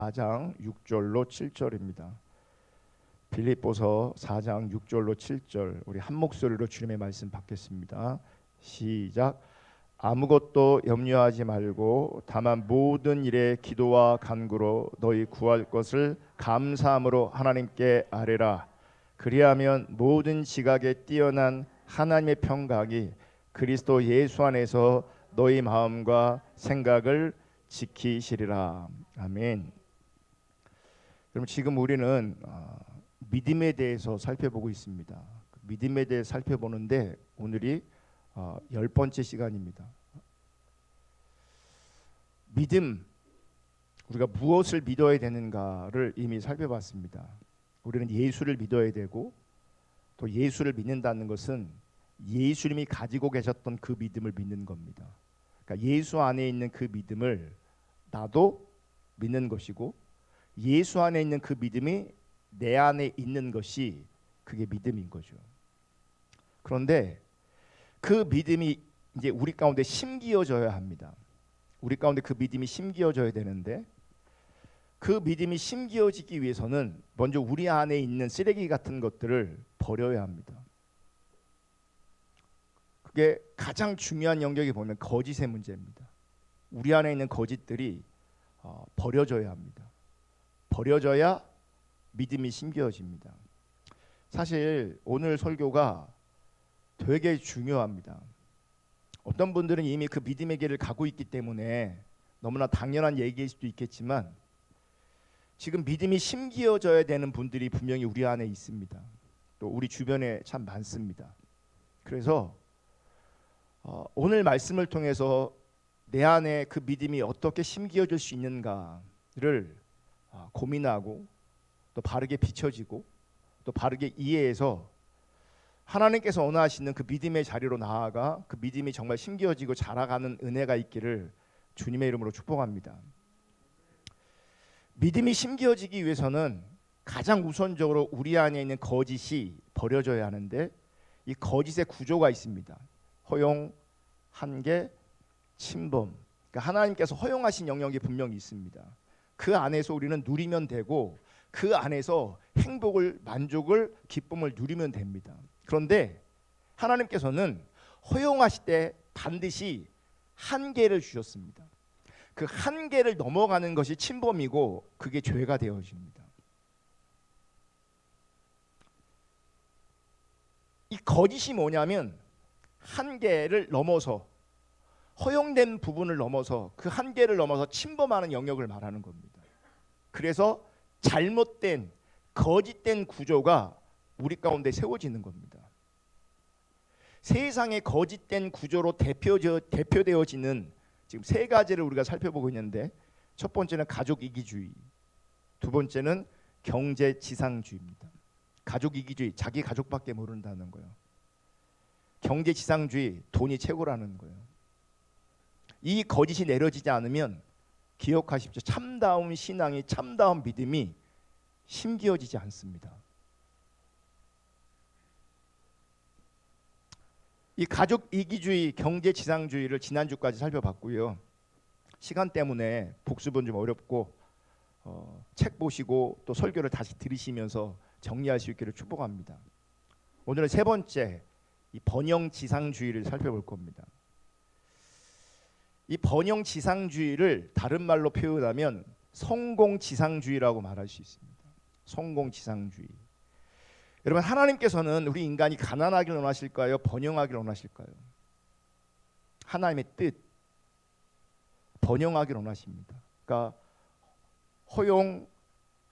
4장 6절로 7절입니다. 빌립보서 4장 6절로 7절 우리 한 목소리로 주님의 말씀 받겠습니다. 시작. 아무것도 염려하지 말고 다만 모든 일에 기도와 간구로 너희 구할 것을 감사함으로 하나님께 아뢰라. 그리하면 모든 지각에 뛰어난 하나님의 평강이 그리스도 예수 안에서 너희 마음과 생각을 지키시리라. 아멘. 그럼 지금 우리는 믿음에 대해서 살펴보고 있습니다. 믿음에 대해 살펴보는데 오늘이 10번째 시간입니다. 믿음, 우리가 무엇을 믿어야 되는가를 이미 살펴봤습니다. 우리는 예수를 믿어야 되고, 또 예수를 믿는다는 것은 예수님이 가지고 계셨던 그 믿음을 믿는 겁니다. 그러니까 예수 안에 있는 그 믿음을 나도 믿는 것이고, 예수 안에 있는 그 믿음이 내 안에 있는 것이 그게 믿음인 거죠. 그런데 그 믿음이 이제 우리 가운데 심기어져야 합니다. 우리 가운데 그 믿음이 심기어져야 되는데, 그 믿음이 심기어지기 위해서는 먼저 우리 안에 있는 쓰레기 같은 것들을 버려야 합니다. 그게 가장 중요한 영역에 보면 거짓의 문제입니다. 우리 안에 있는 거짓들이 버려져야 합니다. 버려져야 믿음이 심겨집니다. 사실 오늘 설교가 되게 중요합니다. 어떤 분들은 이미 그 믿음의 길을 가고 있기 때문에 너무나 당연한 얘기일 수도 있겠지만, 지금 믿음이 심기어져야 되는 분들이 분명히 우리 안에 있습니다. 또 우리 주변에 참 많습니다. 그래서 오늘 말씀을 통해서 내 안에 그 믿음이 어떻게 심기어질 수 있는가를 고민하고, 또 바르게 비춰지고, 또 바르게 이해해서 하나님께서 원하시는 그 믿음의 자리로 나아가 그 믿음이 정말 심기어지고 자라가는 은혜가 있기를 주님의 이름으로 축복합니다. 믿음이 심기어지기 위해서는 가장 우선적으로 우리 안에 있는 거짓이 버려져야 하는데, 이 거짓의 구조가 있습니다. 허용, 한계, 침범. 그러니까 하나님께서 허용하신 영역이 분명히 있습니다. 그 안에서 우리는 누리면 되고, 그 안에서 행복을, 만족을, 기쁨을 누리면 됩니다. 그런데 하나님께서는 허용하실 때 반드시 한계를 주셨습니다. 그 한계를 넘어가는 것이 침범이고, 그게 죄가 되어집니다. 이 거짓이 뭐냐면, 한계를 넘어서, 허용된 부분을 넘어서, 그 한계를 넘어서 침범하는 영역을 말하는 겁니다. 그래서 잘못된, 거짓된 구조가 우리 가운데 세워지는 겁니다. 세상의 거짓된 구조로 대표되어지는 지금 세 가지를 우리가 살펴보고 있는데, 첫 번째는 가족 이기주의, 두 번째는 경제 지상주의입니다. 가족 이기주의, 자기 가족밖에 모른다는 거예요. 경제 지상주의, 돈이 최고라는 거예요. 이 거짓이 내려지지 않으면 기억하십시오. 참다운 신앙이, 참다운 믿음이 심기어지지 않습니다. 이 가족 이기주의, 경제 지상주의를 지난주까지 살펴봤고요. 시간 때문에 복습은 좀 어렵고 책 보시고 또 설교를 다시 들으시면서 정리할 수 있기를 축복합니다. 오늘은 세 번째, 이 번영 지상주의를 살펴볼 겁니다. 이 번영 지상주의를 다른 말로 표현하면 성공 지상주의라고 말할 수 있습니다. 성공 지상주의. 여러분, 하나님께서는 우리 인간이 가난하기를 원하실까요? 번영하기를 원하실까요? 하나님의 뜻, 번영하기를 원하십니다. 그러니까 허용,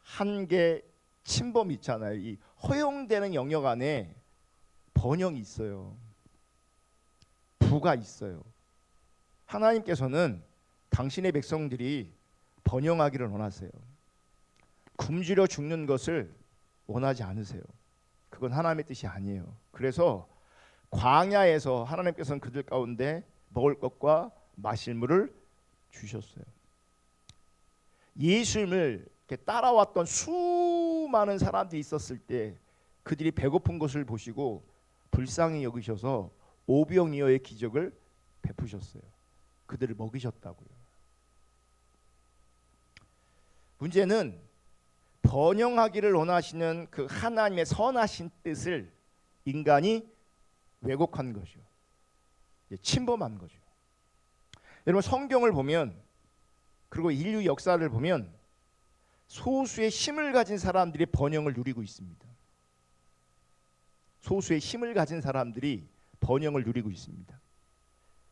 한계, 침범이 있잖아요. 이 허용되는 영역 안에 번영이 있어요. 부가 있어요. 하나님께서는 당신의 백성들이 번영하기를 원하세요. 굶주려 죽는 것을 원하지 않으세요. 그건 하나님의 뜻이 아니에요. 그래서 광야에서 하나님께서는 그들 가운데 먹을 것과 마실 물을 주셨어요. 예수님을 따라왔던 수많은 사람들이 있었을 때 그들이 배고픈 것을 보시고 불쌍히 여기셔서 오병이어의 기적을 베푸셨어요. 그들을 먹이셨다고요. 문제는 번영하기를 원하시는 그 하나님의 선하신 뜻을 인간이 왜곡한 거죠. 침범한 거죠. 여러분 성경을 보면, 그리고 인류 역사를 보면 소수의 힘을 가진 사람들이 번영을 누리고 있습니다. 소수의 힘을 가진 사람들이 번영을 누리고 있습니다.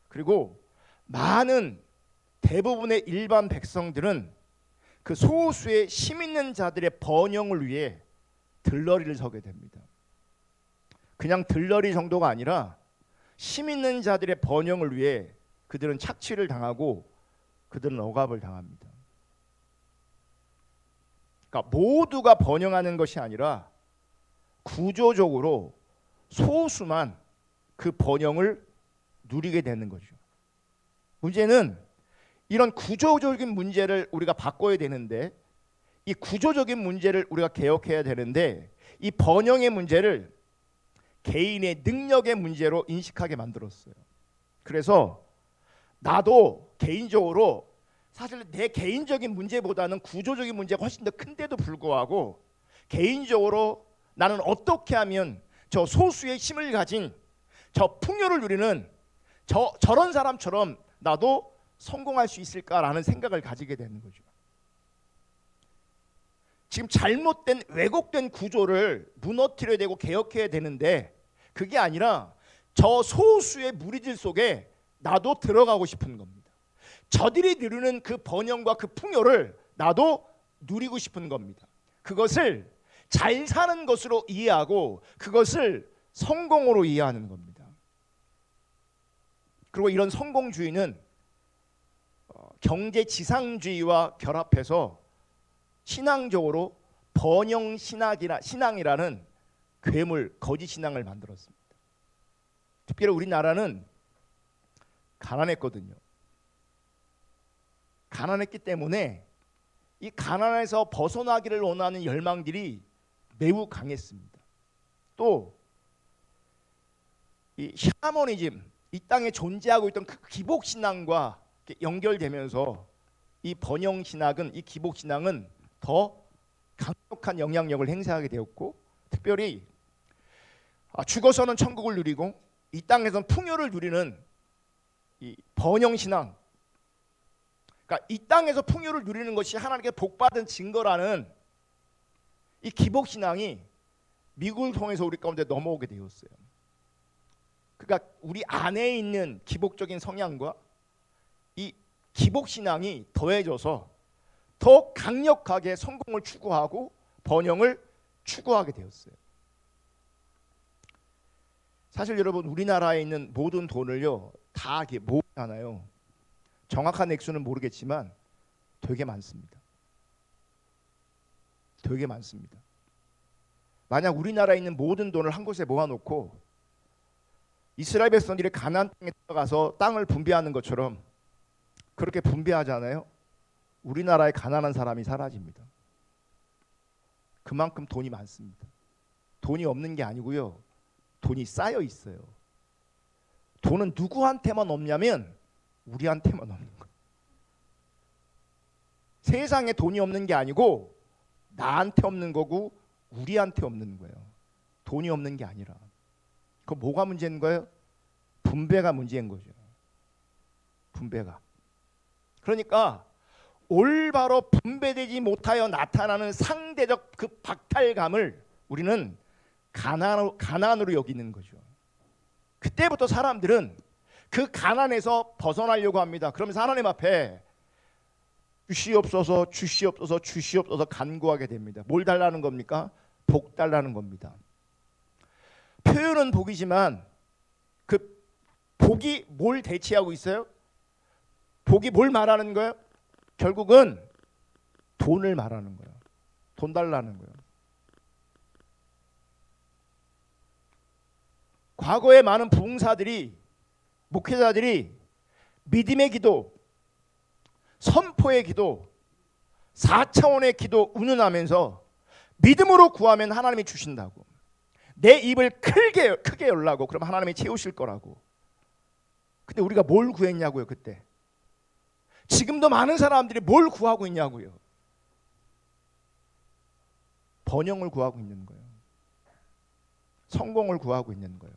그리고 많은 대부분의 일반 백성들은 그 소수의 힘 있는 자들의 번영을 위해 들러리를 서게 됩니다. 그냥 들러리 정도가 아니라 힘 있는 자들의 번영을 위해 그들은 착취를 당하고 그들은 억압을 당합니다. 그러니까 모두가 번영하는 것이 아니라 구조적으로 소수만 그 번영을 누리게 되는 거죠. 문제는 이런 구조적인 문제를 우리가 바꿔야 되는데, 이 구조적인 문제를 우리가 개혁해야 되는데, 이 번영의 문제를 개인의 능력의 문제로 인식하게 만들었어요. 그래서 나도 개인적으로 사실 내 개인적인 문제보다는 구조적인 문제가 훨씬 더 큰데도 불구하고 개인적으로 나는 어떻게 하면 저 소수의 힘을 가진 저 풍요를 누리는 저런 사람처럼 나도 성공할 수 있을까라는 생각을 가지게 되는 거죠. 지금 잘못된 왜곡된 구조를 무너뜨려야 되고 개혁해야 되는데, 그게 아니라 저 소수의 무리들 속에 나도 들어가고 싶은 겁니다. 저들이 누리는 그 번영과 그 풍요를 나도 누리고 싶은 겁니다. 그것을 잘 사는 것으로 이해하고 그것을 성공으로 이해하는 겁니다. 그리고 이런 성공주의는 경제 지상주의와 결합해서 신앙적으로 번영 신앙이라는 괴물, 거짓 신앙을 만들었습니다. 특별히 우리나라는 가난했거든요. 가난했기 때문에 이 가난에서 벗어나기를 원하는 열망들이 매우 강했습니다. 또 이 샤머니즘, 이 땅에 존재하고 있던 그 기복 신앙과 연결되면서 이 번영 신학은, 이 기복 신앙은 더 강력한 영향력을 행사하게 되었고, 특별히 죽어서는 천국을 누리고 이 땅에서는 풍요를 누리는 이 번영 신앙, 그러니까 이 땅에서 풍요를 누리는 것이 하나님께 복받은 증거라는 이 기복 신앙이 미국을 통해서 우리 가운데 넘어오게 되었어요. 그러니까 우리 안에 있는 기복적인 성향과 이 기복 신앙이 더해져서 더 강력하게 성공을 추구하고 번영을 추구하게 되었어요. 사실 여러분, 우리나라에 있는 모든 돈을요 다 이렇게 모으잖아요. 정확한 액수는 모르겠지만 되게 많습니다. 되게 많습니다. 만약 우리나라에 있는 모든 돈을 한 곳에 모아놓고 이스라엘 백성들이 가나안 땅에 들어가서 땅을 분배하는 것처럼 그렇게 분배하잖아요. 우리나라에 가난한 사람이 사라집니다. 그만큼 돈이 많습니다. 돈이 없는 게 아니고요, 돈이 쌓여 있어요. 돈은 누구한테만 없냐면 우리한테만 없는 거예요. 세상에 돈이 없는 게 아니고 나한테 없는 거고 우리한테 없는 거예요. 돈이 없는 게 아니라. 그 뭐가 문제인 거예요? 분배가 문제인 거죠. 분배가. 그러니까 올바로 분배되지 못하여 나타나는 상대적 그 박탈감을 우리는 가난으로 여기는 거죠. 그때부터 사람들은 그 가난에서 벗어나려고 합니다. 그러면서 하나님 앞에 주시옵소서, 주시옵소서, 주시옵소서 간구하게 됩니다. 뭘 달라는 겁니까? 복 달라는 겁니다. 표현은 복이지만 그 복이 뭘 대체하고 있어요? 복이 뭘 말하는 거예요? 결국은 돈을 말하는 거예요. 돈 달라는 거예요. 과거에 많은 부흥사들이, 목회자들이 믿음의 기도, 선포의 기도, 4차원의 기도 운운하면서 믿음으로 구하면 하나님이 주신다고, 내 입을 크게 열라고, 그럼 하나님이 채우실 거라고. 근데 우리가 뭘 구했냐고요 그때. 지금도 많은 사람들이 뭘 구하고 있냐고요. 번영을 구하고 있는 거예요. 성공을 구하고 있는 거예요.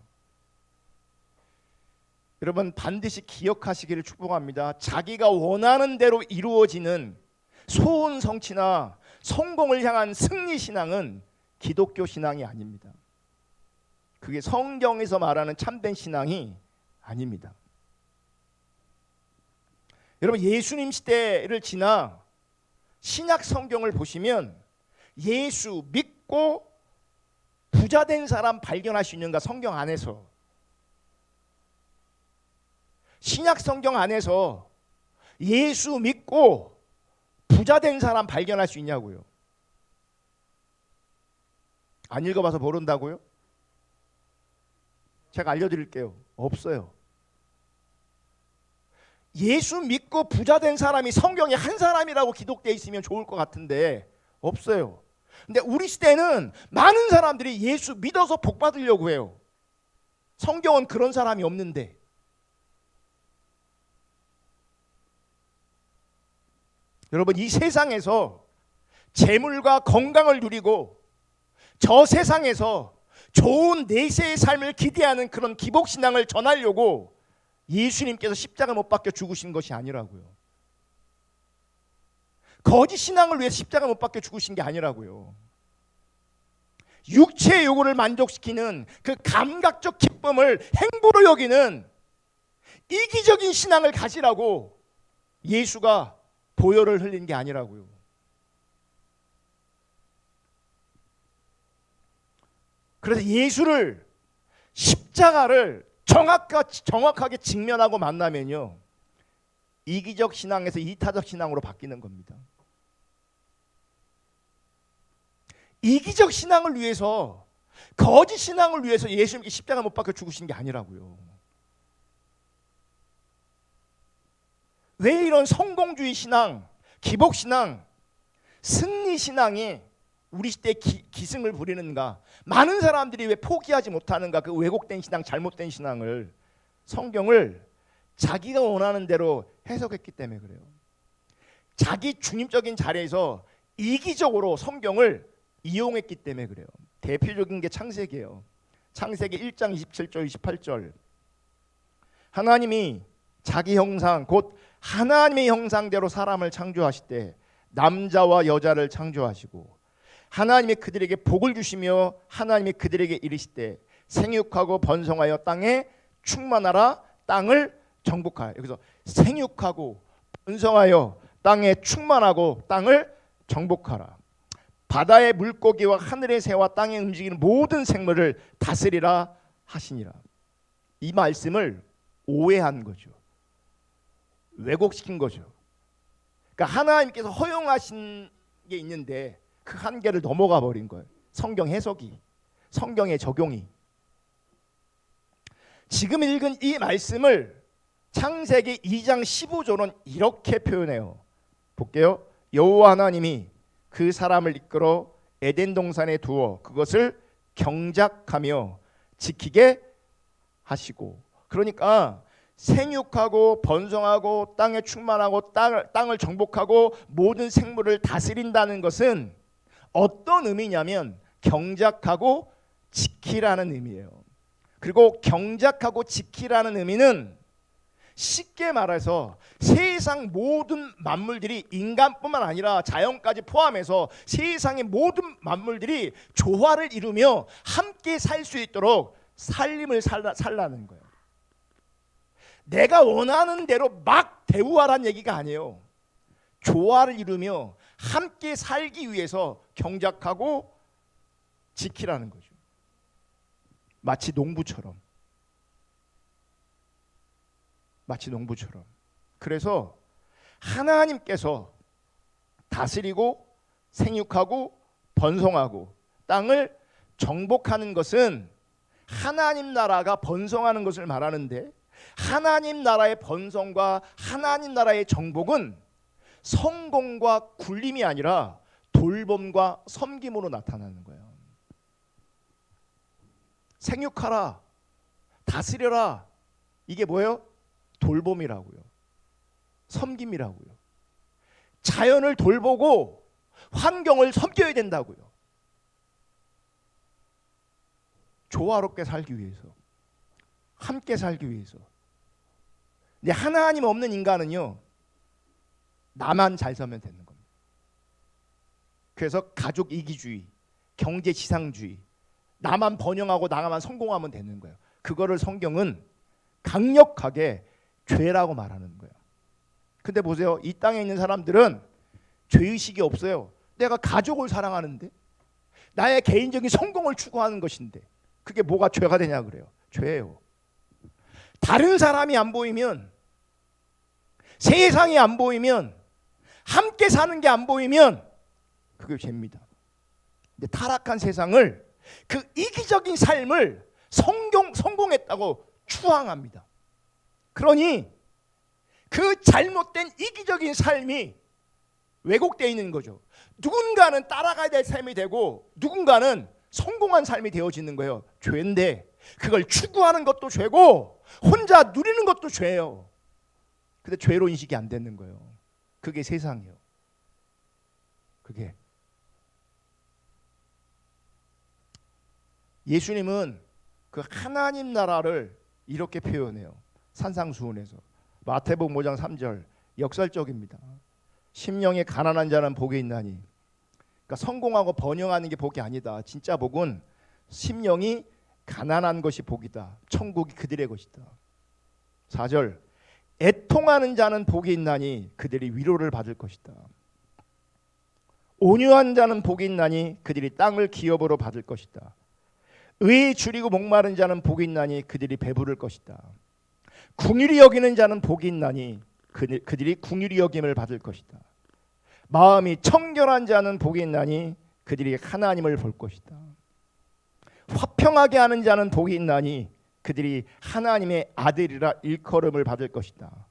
여러분 반드시 기억하시기를 축복합니다. 자기가 원하는 대로 이루어지는 소원 성취나 성공을 향한 승리 신앙은 기독교 신앙이 아닙니다. 그게 성경에서 말하는 참된 신앙이 아닙니다. 여러분 예수님 시대를 지나 신약 성경을 보시면 예수 믿고 부자 된 사람 발견할 수 있는가? 성경 안에서. 신약 성경 안에서 예수 믿고 부자 된 사람 발견할 수 있냐고요? 안 읽어봐서 모른다고요? 제가 알려드릴게요. 없어요. 예수 믿고 부자 된 사람이 성경에 한 사람이라고 기록되어 있으면 좋을 것 같은데 없어요. 근데 우리 시대는 많은 사람들이 예수 믿어서 복 받으려고 해요. 성경은 그런 사람이 없는데. 여러분 이 세상에서 재물과 건강을 누리고 저 세상에서 좋은 내세의 삶을 기대하는 그런 기복신앙을 전하려고 예수님께서 십자가 못 박혀 죽으신 것이 아니라고요. 거짓 신앙을 위해서 십자가 못 박혀 죽으신 게 아니라고요. 육체의 요구를 만족시키는 그 감각적 기쁨을 행보로 여기는 이기적인 신앙을 가지라고 예수가 보혈을 흘린 게 아니라고요. 그래서 예수를 십자가를 정확하게 직면하고 만나면요 이기적 신앙에서 이타적 신앙으로 바뀌는 겁니다. 이기적 신앙을 위해서 거짓 신앙을 위해서 예수님께 십자가 못 박혀 죽으신 게 아니라고요. 왜 이런 성공주의 신앙, 기복 신앙, 승리 신앙이 우리 시대에 기승을 부리는가? 많은 사람들이 왜 포기하지 못하는가? 그 왜곡된 신앙, 잘못된 신앙을, 성경을 자기가 원하는 대로 해석했기 때문에 그래요. 자기 중립적인 자리에서 이기적으로 성경을 이용했기 때문에 그래요. 대표적인 게 창세기예요. 창세기 1장 27절 28절. 하나님이 자기 형상 곧 하나님의 형상대로 사람을 창조하실 때 남자와 여자를 창조하시고 하나님이 그들에게 복을 주시며 하나님이 그들에게 이르시되 생육하고 번성하여 땅에 충만하라 땅을 정복하여. 여기서 생육하고 번성하여 땅에 충만하고 땅을 정복하라. 바다의 물고기와 하늘의 새와 땅에 움직이는 모든 생물을 다스리라 하시니라. 이 말씀을 오해한 거죠. 왜곡시킨 거죠. 그러니까 하나님께서 허용하신 게 있는데 그 한계를 넘어가 버린 거예요. 성경 해석이, 성경의 적용이. 지금 읽은 이 말씀을 창세기 2장 15절은 이렇게 표현해요. 볼게요. 여호와 하나님이 그 사람을 이끌어 에덴 동산에 두어 그것을 경작하며 지키게 하시고. 그러니까 생육하고 번성하고 땅에 충만하고 땅을 정복하고 모든 생물을 다스린다는 것은 어떤 의미냐면 경작하고 지키라는 의미예요. 그리고 경작하고 지키라는 의미는 쉽게 말해서 세상 모든 만물들이 인간뿐만 아니라 자연까지 포함해서 세상의 모든 만물들이 조화를 이루며 함께 살 수 있도록 살림을 살라는 거예요. 내가 원하는 대로 막 대우하라는 얘기가 아니에요. 조화를 이루며 함께 살기 위해서 경작하고 지키라는 거죠. 마치 농부처럼. 그래서 하나님께서 다스리고 생육하고 번성하고 땅을 정복하는 것은 하나님 나라가 번성하는 것을 말하는데, 하나님 나라의 번성과 하나님 나라의 정복은 성공과 굴림이 아니라 돌봄과 섬김으로 나타나는 거예요. 생육하라, 다스려라, 이게 뭐예요? 돌봄이라고요. 섬김이라고요. 자연을 돌보고 환경을 섬겨야 된다고요. 조화롭게 살기 위해서, 함께 살기 위해서. 근데 하나님 없는 인간은요, 나만 잘 살면 되는 겁니다. 그래서 가족 이기주의, 경제 지상주의, 나만 번영하고 나만 성공하면 되는 거예요. 그거를 성경은 강력하게 죄라고 말하는 거예요. 근데 보세요, 이 땅에 있는 사람들은 죄의식이 없어요. 내가 가족을 사랑하는데, 나의 개인적인 성공을 추구하는 것인데, 그게 뭐가 죄가 되냐 그래요. 죄예요. 다른 사람이 안 보이면, 세상이 안 보이면, 함께 사는 게 안 보이면 그게 죄입니다. 근데 타락한 세상을, 그 이기적인 삶을 성공했다고 추앙합니다. 그러니 그 잘못된 이기적인 삶이 왜곡되어 있는 거죠. 누군가는 따라가야 될 삶이 되고 누군가는 성공한 삶이 되어지는 거예요. 죄인데 그걸 추구하는 것도 죄고 혼자 누리는 것도 죄예요. 근데 죄로 인식이 안 되는 거예요. 그게 세상이에요. 그게 예수님은 그 하나님 나라를 이렇게 표현해요. 산상수훈에서. 마태복음 5장 3절, 역설적입니다. 심령이 가난한 자는 복이 있나니. 그러니까 성공하고 번영하는 게 복이 아니다. 진짜 복은 심령이 가난한 것이 복이다. 천국이 그들의 것이다. 4절, 애통하는 자는 복이 있나니 그들이 위로를 받을 것이다. 온유한 자는 복이 있나니 그들이 땅을 기업으로 받을 것이다. 의에 줄이고 목마른 자는 복이 있나니 그들이 배부를 것이다. 긍휼히 여기는 자는 복이 있나니 그들이 긍휼히 여김을 받을 것이다. 마음이 청결한 자는 복이 있나니 그들이 하나님을 볼 것이다. 화평하게 하는 자는 복이 있나니 그들이 하나님의 아들이라 일컬음을 받을 것이다.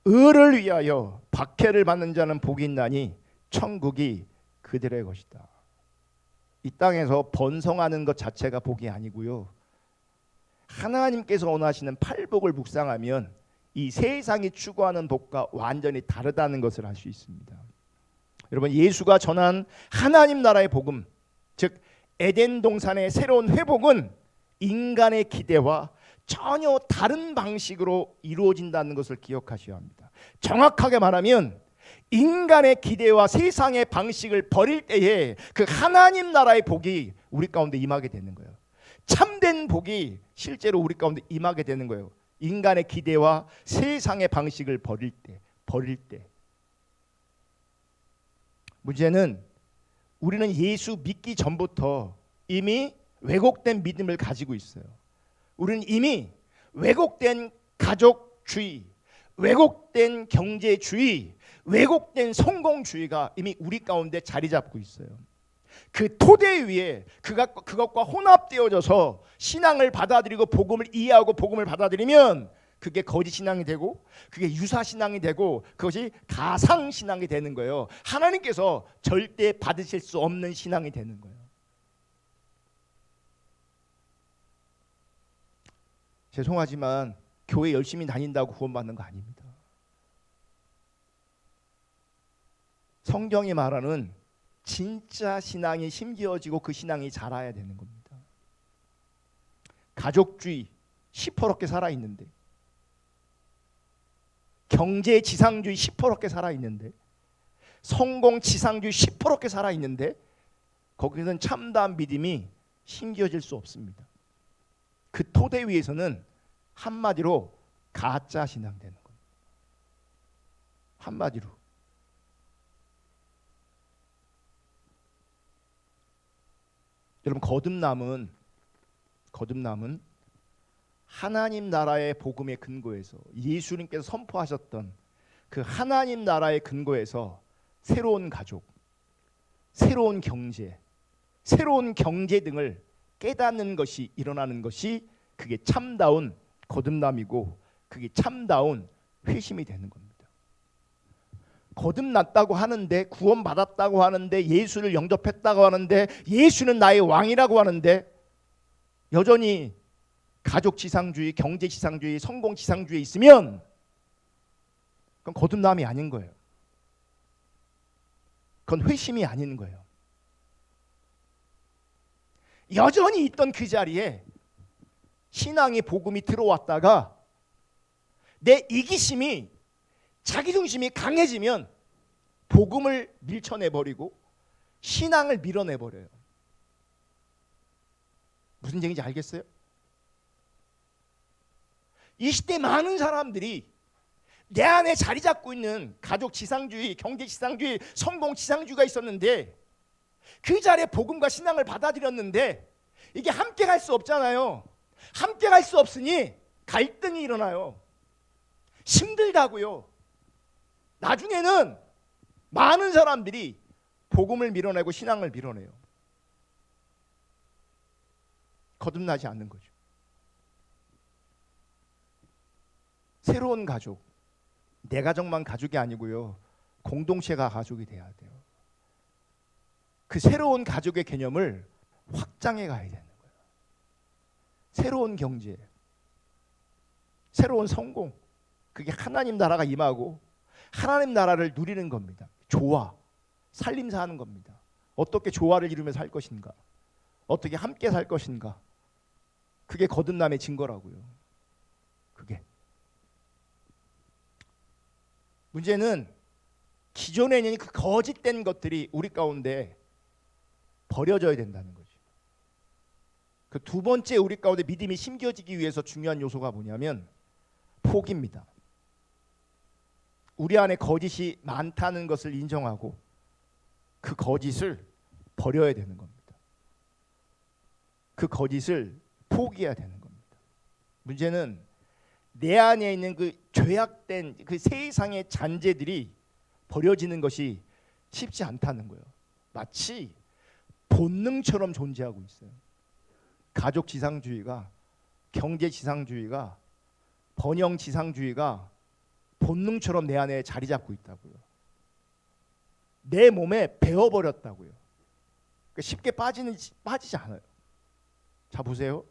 의를 위하여 박해를 받는 자는 복이 있나니 천국이 그들의 것이다. 이 땅에서 번성하는 것 자체가 복이 아니고요, 하나님께서 원하시는 팔복을 묵상하면 이 세상이 추구하는 복과 완전히 다르다는 것을 알 수 있습니다. 여러분, 예수가 전한 하나님 나라의 복음, 즉 에덴 동산의 새로운 회복은 인간의 기대와 전혀 다른 방식으로 이루어진다는 것을 기억하셔야 합니다. 정확하게 말하면 인간의 기대와 세상의 방식을 버릴 때에 그 하나님 나라의 복이 우리 가운데 임하게 되는 거예요. 참된 복이 실제로 우리 가운데 임하게 되는 거예요. 인간의 기대와 세상의 방식을 버릴 때. 문제는 우리는 예수 믿기 전부터 이미 왜곡된 믿음을 가지고 있어요. 우리는 이미 왜곡된 가족주의, 왜곡된 경제주의, 왜곡된 성공주의가 이미 우리 가운데 자리 잡고 있어요. 그 토대 위에 그것과 혼합되어져서 신앙을 받아들이고 복음을 이해하고 복음을 받아들이면 그게 거짓 신앙이 되고 그게 유사 신앙이 되고 그것이 가상 신앙이 되는 거예요. 하나님께서 절대 받으실 수 없는 신앙이 되는 거예요. 죄송하지만 교회 열심히 다닌다고 구원받는 거 아닙니다. 성경이 말하는 진짜 신앙이 심겨지고 그 신앙이 자라야 되는 겁니다. 가족주의 시퍼렇게 살아있는데, 경제 지상주의 시퍼렇게 살아있는데, 성공 지상주의 시퍼렇게 살아있는데 거기서는 참다운 믿음이 심겨질 수 없습니다. 그 토대 위에서는 한마디로 가짜 신앙 되는 겁니다. 한마디로. 여러분, 거듭남은 하나님 나라의 복음의 근거에서 예수님께서 선포하셨던 그 하나님 나라의 근거에서 새로운 가족, 새로운 경제, 새로운 경제 등을 깨닫는 것이 일어나는 것이 그게 참다운 거듭남이고 그게 참다운 회심이 되는 겁니다. 거듭났다고 하는데, 구원받았다고 하는데, 예수를 영접했다고 하는데, 예수는 나의 왕이라고 하는데 여전히 가족 지상주의, 경제 지상주의, 성공 지상주의에 있으면 그건 거듭남이 아닌 거예요. 그건 회심이 아닌 거예요. 여전히 있던 그 자리에 신앙이 복음이 들어왔다가 내 이기심이 자기중심이 강해지면 복음을 밀쳐내버리고 신앙을 밀어내버려요. 무슨 얘기인지 알겠어요? 이 시대 많은 사람들이 내 안에 자리 잡고 있는 가족 지상주의, 경제 지상주의, 성공 지상주의가 있었는데 그 자리에 복음과 신앙을 받아들였는데 이게 함께 갈 수 없잖아요. 함께 갈 수 없으니 갈등이 일어나요. 힘들다고요. 나중에는 많은 사람들이 복음을 밀어내고 신앙을 밀어내요. 거듭나지 않는 거죠. 새로운 가족, 내 가족만 가족이 아니고요, 공동체가 가족이 돼야 돼요. 그 새로운 가족의 개념을 확장해 가야 되는 거예요. 새로운 경제, 새로운 성공, 그게 하나님 나라가 임하고 하나님 나라를 누리는 겁니다. 조화, 살림사 하는 겁니다. 어떻게 조화를 이루며 살 것인가, 어떻게 함께 살 것인가, 그게 거듭남의 증거라고요. 그게 문제는 기존에 있는 그 거짓된 것들이 우리 가운데 버려져야 된다는 거죠. 그 두 번째 우리 가운데 믿음이 심겨지기 위해서 중요한 요소가 뭐냐면 포기입니다. 우리 안에 거짓이 많다는 것을 인정하고 그 거짓을 버려야 되는 겁니다. 그 거짓을 포기해야 되는 겁니다. 문제는 내 안에 있는 그 죄악된 그 세상의 잔재들이 버려지는 것이 쉽지 않다는 거예요. 마치 본능처럼 존재하고 있어요. 가족 지상주의가, 경제 지상주의가, 번영 지상주의가 본능처럼 내 안에 자리 잡고 있다고요. 내 몸에 배어버렸다고요. 그러니까 쉽게 빠지지 않아요. 자, 보세요.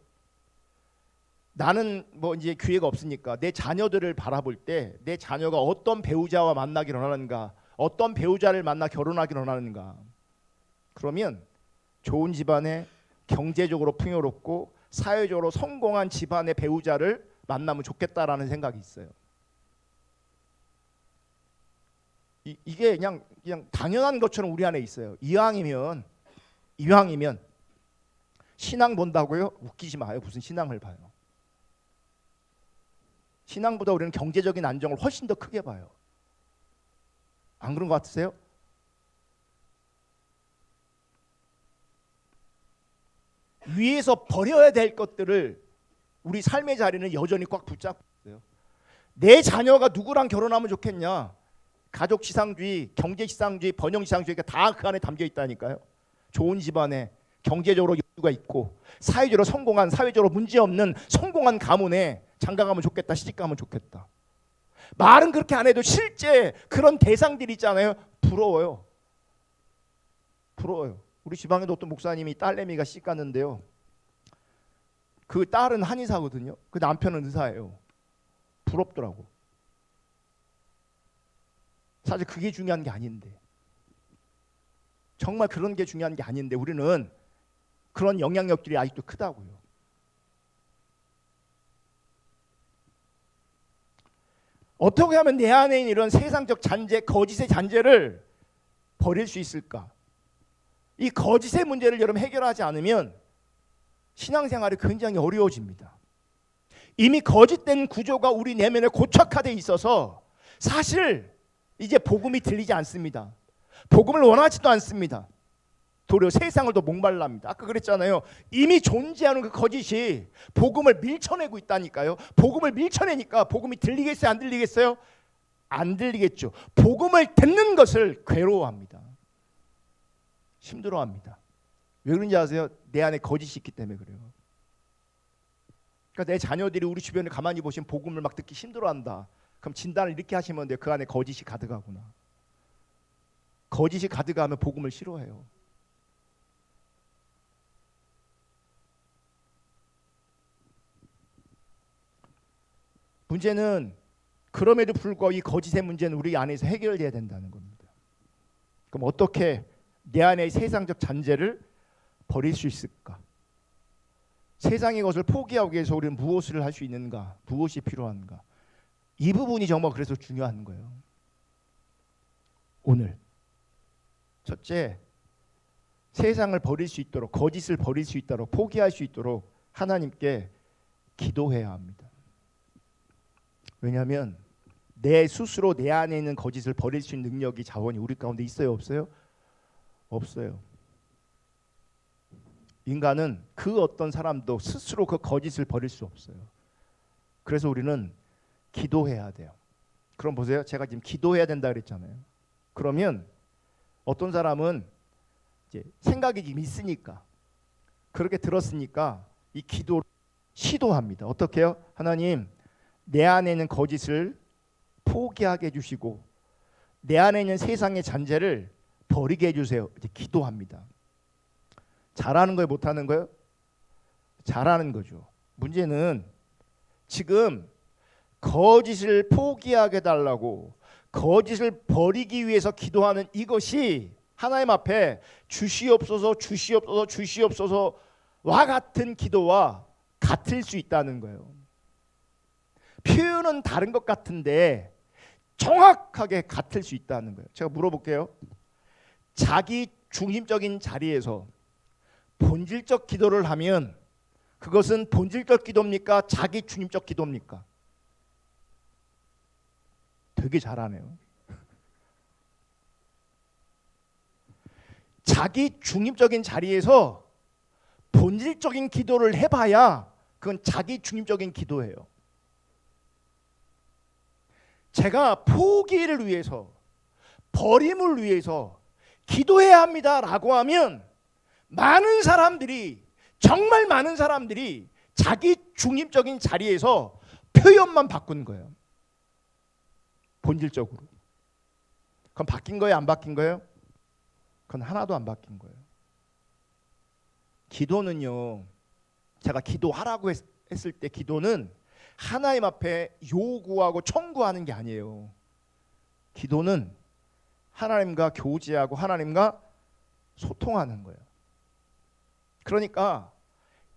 나는 뭐 이제 기회가 없으니까 내 자녀들을 바라볼 때 내 자녀가 어떤 배우자와 만나기를 원하는가, 어떤 배우자를 만나 결혼하기를 원하는가, 그러면 좋은 집안에 경제적으로 풍요롭고 사회적으로 성공한 집안의 배우자를 만나면 좋겠다라는 생각이 있어요. 이게 그냥 당연한 것처럼 우리 안에 있어요. 이왕이면 신앙 본다고요? 웃기지 마요. 무슨 신앙을 봐요. 신앙보다 우리는 경제적인 안정을 훨씬 더 크게 봐요. 안 그런 것 같으세요? 위에서 버려야 될 것들을 우리 삶의 자리는 여전히 꽉 붙잡고 있어요. 내 자녀가 누구랑 결혼하면 좋겠냐? 가족 지상주의, 경제 지상주의, 번영 지상주의가 다 그 안에 담겨 있다니까요. 좋은 집안에 경제적으로 여유가 있고 사회적으로 성공한, 사회적으로 문제없는 성공한 가문에 장가가면 좋겠다, 시집가면 좋겠다. 말은 그렇게 안 해도 실제 그런 대상들이 있잖아요. 부러워요. 우리 지방에도 어떤 목사님이 딸내미가 시집갔는데요, 그 딸은 한의사거든요. 그 남편은 의사예요. 부럽더라고. 사실 그게 중요한 게 아닌데, 정말 그런 게 중요한 게 아닌데 우리는 그런 영향력들이 아직도 크다고요. 어떻게 하면 내 안에 있는 이런 세상적 잔재, 거짓의 잔재를 버릴 수 있을까? 이 거짓의 문제를 여러분 해결하지 않으면 신앙생활이 굉장히 어려워집니다. 이미 거짓된 구조가 우리 내면에 고착화되어 있어서 사실 이제 복음이 들리지 않습니다. 복음을 원하지도 않습니다. 도리어 세상을 더 목말라 합니다. 아까 그랬잖아요. 이미 존재하는 그 거짓이 복음을 밀쳐내고 있다니까요. 복음을 밀쳐내니까 복음이 들리겠어요? 안 들리겠어요? 안 들리겠죠. 복음을 듣는 것을 괴로워합니다. 힘들어합니다. 왜 그런지 아세요? 내 안에 거짓이 있기 때문에 그래요. 그러니까 내 자녀들이 우리 주변을 가만히 보시면 복음을 막 듣기 힘들어한다. 그럼 진단을 이렇게 하시면 돼요. 그 안에 거짓이 가득하구나. 거짓이 가득하면 복음을 싫어해요. 문제는 그럼에도 불구하고 이 거짓의 문제는 우리 안에서 해결돼야 된다는 겁니다. 그럼 어떻게 내 안의 세상적 잔재를 버릴 수 있을까? 세상의 것을 포기하기 위해서 우리는 무엇을 할 수 있는가? 무엇이 필요한가? 이 부분이 정말 그래서 중요한 거예요. 오늘 첫째, 세상을 버릴 수 있도록, 거짓을 버릴 수 있도록, 포기할 수 있도록 하나님께 기도해야 합니다. 왜냐하면 내 스스로 내 안에 있는 거짓을 버릴 수 있는 능력이, 자원이 우리 가운데 있어요, 없어요? 없어요. 인간은 그 어떤 사람도 스스로 그 거짓을 버릴 수 없어요. 그래서 우리는 기도해야 돼요. 그럼 보세요, 제가 지금 기도해야 된다 그랬잖아요. 그러면 어떤 사람은 이제 생각이 지금 있으니까, 그렇게 들었으니까 이 기도를 시도합니다. 어떻게 해요? 하나님, 내 안에 있는 거짓을 포기하게 해주시고 내 안에 있는 세상의 잔재를 버리게 해주세요. 이제 기도합니다. 잘하는 거예요, 못하는 거예요? 잘하는 거죠. 문제는 지금 거짓을 포기하게 달라고, 거짓을 버리기 위해서 기도하는 이것이 하나님 앞에 주시옵소서, 주시옵소서, 주시옵소서와 같은 기도와 같을 수 있다는 거예요. 표현은 다른 것 같은데 정확하게 같을 수 있다는 거예요. 제가 물어볼게요. 자기 중심적인 자리에서 본질적 기도를 하면 그것은 본질적 기도입니까? 자기 중심적 기도입니까? 되게 잘하네요. 자기 중심적인 자리에서 본질적인 기도를 해봐야 그건 자기 중심적인 기도예요. 제가 포기를 위해서, 버림을 위해서 기도해야 합니다라고 하면 많은 사람들이, 정말 많은 사람들이 자기 중심적인 자리에서 표현만 바꾼 거예요. 본질적으로. 그건 바뀐 거예요, 안 바뀐 거예요? 그건 하나도 안 바뀐 거예요. 기도는요, 제가 기도하라고 했을 때 기도는 하나님 앞에 요구하고 청구하는 게 아니에요. 기도는 하나님과 교제하고 하나님과 소통하는 거예요. 그러니까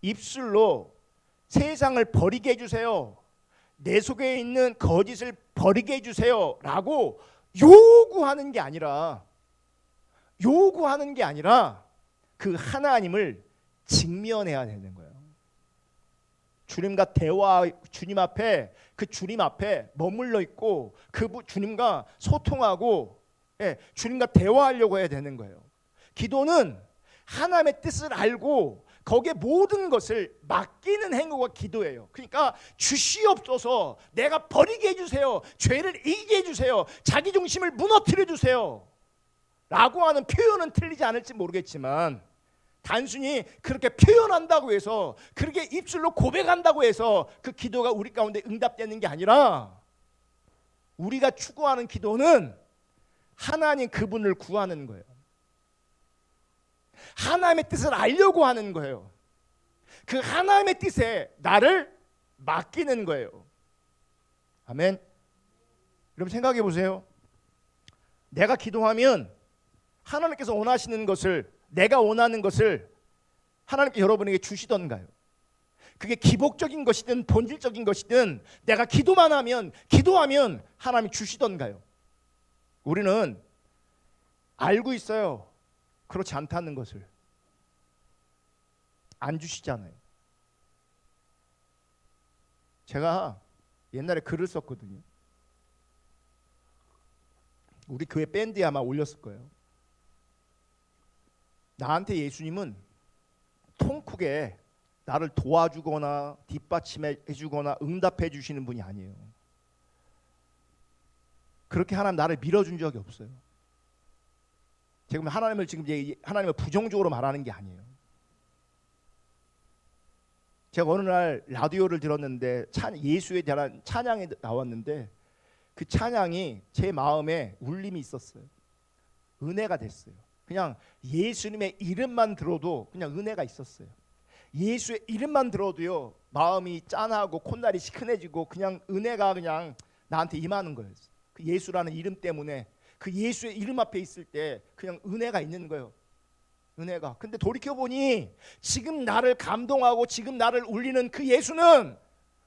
입술로 세상을 버리게 해주세요, 내 속에 있는 거짓을 버리게 해주세요 라고 요구하는 게 아니라 그 하나님을 직면해야 되는 거예요. 주님과 대화, 주님 앞에, 그 주님 앞에 머물러 있고 그 주님과 소통하고, 주님과 대화하려고 해야 되는 거예요. 기도는 하나님의 뜻을 알고 거기에 모든 것을 맡기는 행위가 기도예요. 그러니까 주시옵소서, 내가 버리게 해주세요, 죄를 이기게 해주세요, 자기 중심을 무너뜨려 주세요 라고 하는 표현은 틀리지 않을지 모르겠지만, 단순히 그렇게 표현한다고 해서, 그렇게 입술로 고백한다고 해서 그 기도가 우리 가운데 응답되는 게 아니라, 우리가 추구하는 기도는 하나님 그분을 구하는 거예요. 하나님의 뜻을 알려고 하는 거예요. 그 하나님의 뜻에 나를 맡기는 거예요. 아멘. 여러분 생각해 보세요. 내가 기도하면 하나님께서 원하시는 것을, 내가 원하는 것을 하나님께 여러분에게 주시던가요? 그게 기복적인 것이든 본질적인 것이든 내가 기도하면 하나님이 주시던가요? 우리는 알고 있어요, 그렇지 않다는 것을. 안 주시잖아요. 제가 옛날에 글을 썼거든요. 우리 교회 밴드에 아마 올렸을 거예요. 나한테 예수님은 통 크게 나를 도와주거나 뒷받침해 주거나 응답해 주시는 분이 아니에요. 그렇게 하나님 나를 밀어준 적이 없어요. 제가 하나님을 지금 이제 하나님을 부정적으로 말하는 게 아니에요. 제가 어느 날 라디오를 들었는데 예수에 대한 찬양이 나왔는데 그 찬양이 제 마음에 울림이 있었어요. 은혜가 됐어요. 그냥 예수님의 이름만 들어도 그냥 은혜가 있었어요. 예수의 이름만 들어도요, 마음이 짠하고 콧날이 시큰해지고 그냥 은혜가 그냥 나한테 임하는 거예요. 그 예수라는 이름 때문에, 그 예수의 이름 앞에 있을 때 그냥 은혜가 있는 거예요. 은혜가. 근데 돌이켜보니 지금 나를 감동하고 지금 나를 울리는 그 예수는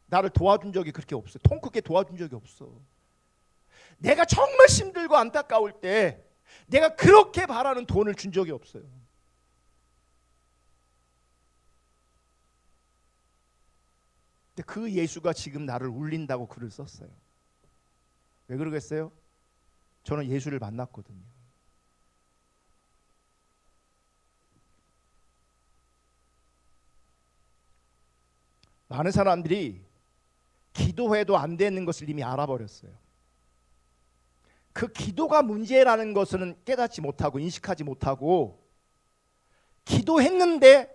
나를 도와준 적이 그렇게 없어요. 통 크게 도와준 적이 없어. 내가 정말 힘들고 안타까울 때 내가 그렇게 바라는 돈을 준 적이 없어요. 근데 그 예수가 지금 나를 울린다고 글을 썼어요. 왜 그러겠어요? 저는 예수를 만났거든요. 많은 사람들이 기도해도 안 되는 것을 이미 알아버렸어요. 그 기도가 문제라는 것은 깨닫지 못하고 인식하지 못하고 기도했는데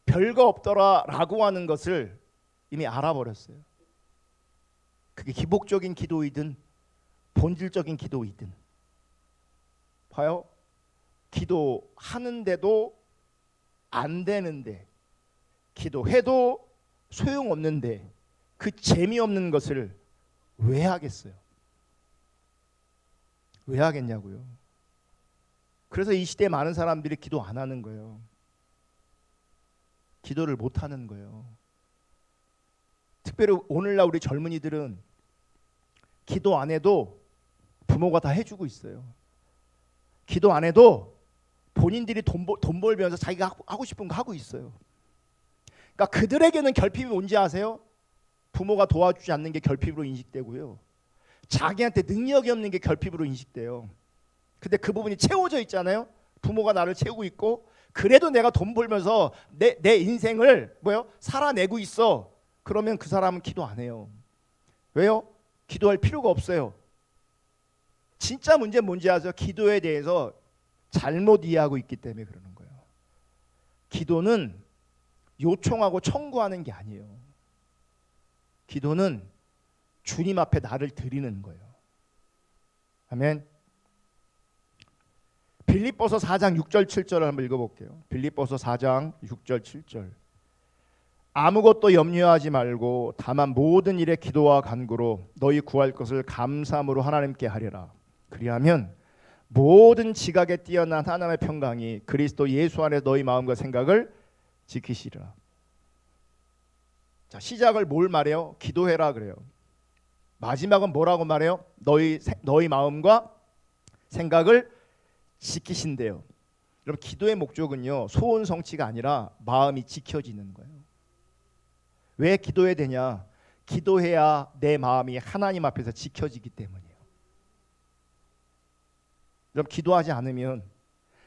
별거 없더라 라고 하는 것을 이미 알아버렸어요. 그게 기복적인 기도이든 본질적인 기도이든. 봐요. 기도하는데도 안 되는데, 기도해도 소용없는데 그 재미없는 것을 왜 하겠어요? 왜 하겠냐고요. 그래서 이 시대에 많은 사람들이 기도 안 하는 거예요. 기도를 못 하는 거예요. 특별히 오늘날 우리 젊은이들은 기도 안 해도 부모가 다 해주고 있어요. 기도 안 해도 본인들이 돈 벌면서 자기가 하고 싶은 거 하고 있어요. 그러니까 그들에게는 결핍이 뭔지 아세요? 부모가 도와주지 않는 게 결핍으로 인식되고요. 자기한테 능력이 없는 게 결핍으로 인식돼요. 근데 그 부분이 채워져 있잖아요. 부모가 나를 채우고 있고 그래도 내가 돈 벌면서 내 인생을 살아내고 있어. 그러면 그 사람은 기도 안 해요. 왜요? 기도할 필요가 없어요. 진짜 문제는 뭔지 아세요? 기도에 대해서 잘못 이해하고 있기 때문에 그러는 거예요. 기도는 요청하고 청구하는 게 아니에요. 기도는 주님 앞에 나를 드리는 거예요. 아멘. 빌립보서 4장 6절 7절을 한번 읽어볼게요. 빌립보서 4장 6절 7절. 아무것도 염려하지 말고 다만 모든 일에 기도와 간구로 너희 구할 것을 감사함으로 하나님께 하리라. 그리하면 모든 지각에 뛰어난 하나님의 평강이 그리스도 예수 안에 너희 마음과 생각을 지키시리라. 자, 시작을 뭘 말해요? 기도해라 그래요. 마지막은 뭐라고 말해요? 너희 마음과 생각을 지키신대요. 여러분, 기도의 목적은요, 소원 성취가 아니라 마음이 지켜지는 거예요. 왜 기도해야 되냐? 기도해야 내 마음이 하나님 앞에서 지켜지기 때문이에요. 여러분, 기도하지 않으면,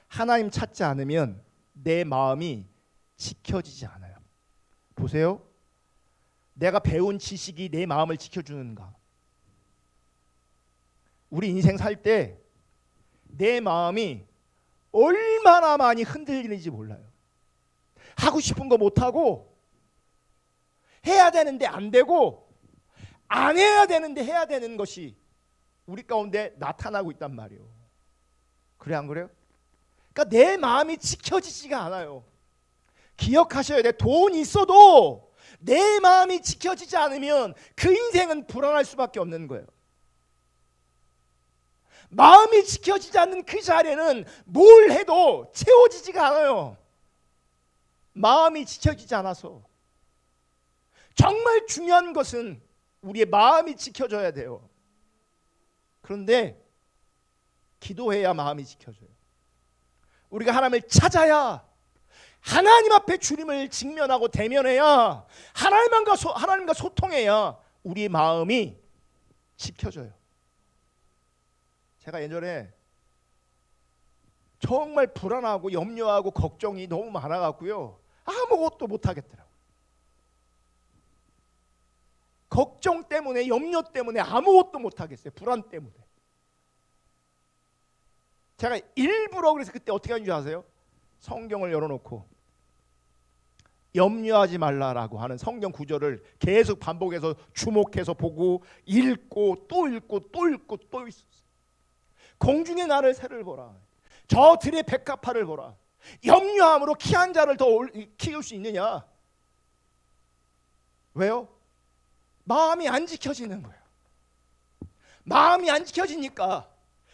하나님 찾지 않으면 내 마음이 지켜지지 않아요. 보세요. 내가 배운 지식이 내 마음을 지켜주는가? 우리 인생 살 때 내 마음이 얼마나 많이 흔들리는지 몰라요. 하고 싶은 거 못하고, 해야 되는데 안 되고, 안 해야 되는데 해야 되는 것이 우리 가운데 나타나고 있단 말이에요. 그래 안 그래요? 그러니까 내 마음이 지켜지지가 않아요. 기억하셔야 돼. 돈이 있어도 내 마음이 지켜지지 않으면 그 인생은 불안할 수밖에 없는 거예요. 마음이 지켜지지 않는 그 자리에는 뭘 해도 채워지지가 않아요. 마음이 지켜지지 않아서. 정말 중요한 것은 우리의 마음이 지켜져야 돼요. 그런데 기도해야 마음이 지켜져요. 우리가 하나님을 찾아야, 하나님 앞에 주님을 직면하고 대면해야, 하나님과 소통해야 우리의 마음이 지켜져요. 제가 예전에 정말 불안하고 염려하고 걱정이 너무 많아갖고요, 아무것도 못하겠더라고요. 걱정 때문에, 염려 때문에 아무것도 못하겠어요. 불안 때문에. 제가 일부러 그래서 그때 어떻게 하는 줄 아세요? 성경을 열어놓고 염려하지 말라라고 하는 성경 구절을 계속 반복해서 주목해서 보고 읽고 또 읽고 또 읽고 또 있었어요. 공중의 나를 새를 보라, 저 들의 백합화를 보라. 염려함으로 키 한 자를 더 키울 수 있느냐? 왜요? 마음이 안 지켜지는 거예요. 마음이 안 지켜지니까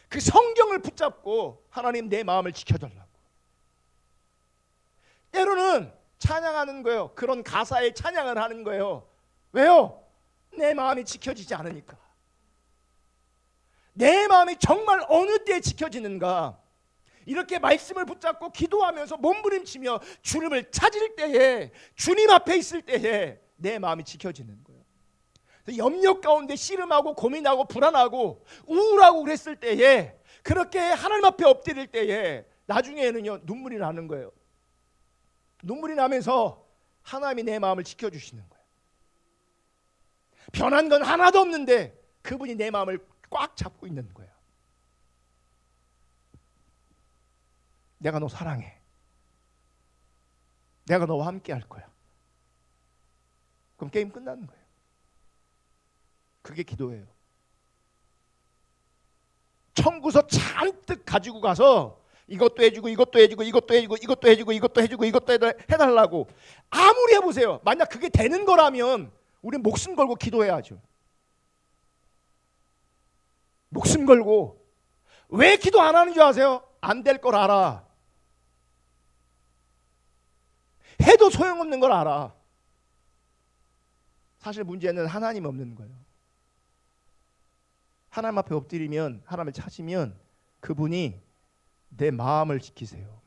그 성경을 붙잡고 하나님 내 마음을 지켜달라고. 찬양하는 거예요. 그런 가사에 찬양을 하는 거예요. 왜요? 내 마음이 지켜지지 않으니까. 내 마음이 정말 어느 때에 지켜지는가? 이렇게 말씀을 붙잡고 기도하면서 몸부림치며 주님을 찾을 때에, 주님 앞에 있을 때에 내 마음이 지켜지는 거예요. 염려 가운데 씨름하고 고민하고 불안하고 우울하고 그랬을 때에, 그렇게 하나님 앞에 엎드릴 때에 나중에는요 눈물이 나는 거예요. 눈물이 나면서 하나님이 내 마음을 지켜주시는 거예요. 변한 건 하나도 없는데 그분이 내 마음을 꽉 잡고 있는 거예요. 내가 너 사랑해. 내가 너와 함께 할 거야. 그럼 게임 끝나는 거예요. 그게 기도예요. 청구서 잔뜩 가지고 가서 이것도 해주고 이것도 해주고 이것도 해주고 이것도 해주고 이것도 해주고 이것도 해달라고 아무리 해보세요. 만약 그게 되는 거라면 우린 목숨 걸고 기도해야죠. 목숨 걸고. 왜 기도 안 하는 줄 아세요? 안 될 걸 알아. 해도 소용없는 걸 알아. 사실 문제는 하나님 없는 거예요. 하나님 앞에 엎드리면, 하나님을 찾으면 그분이 내 마음을 지키세요.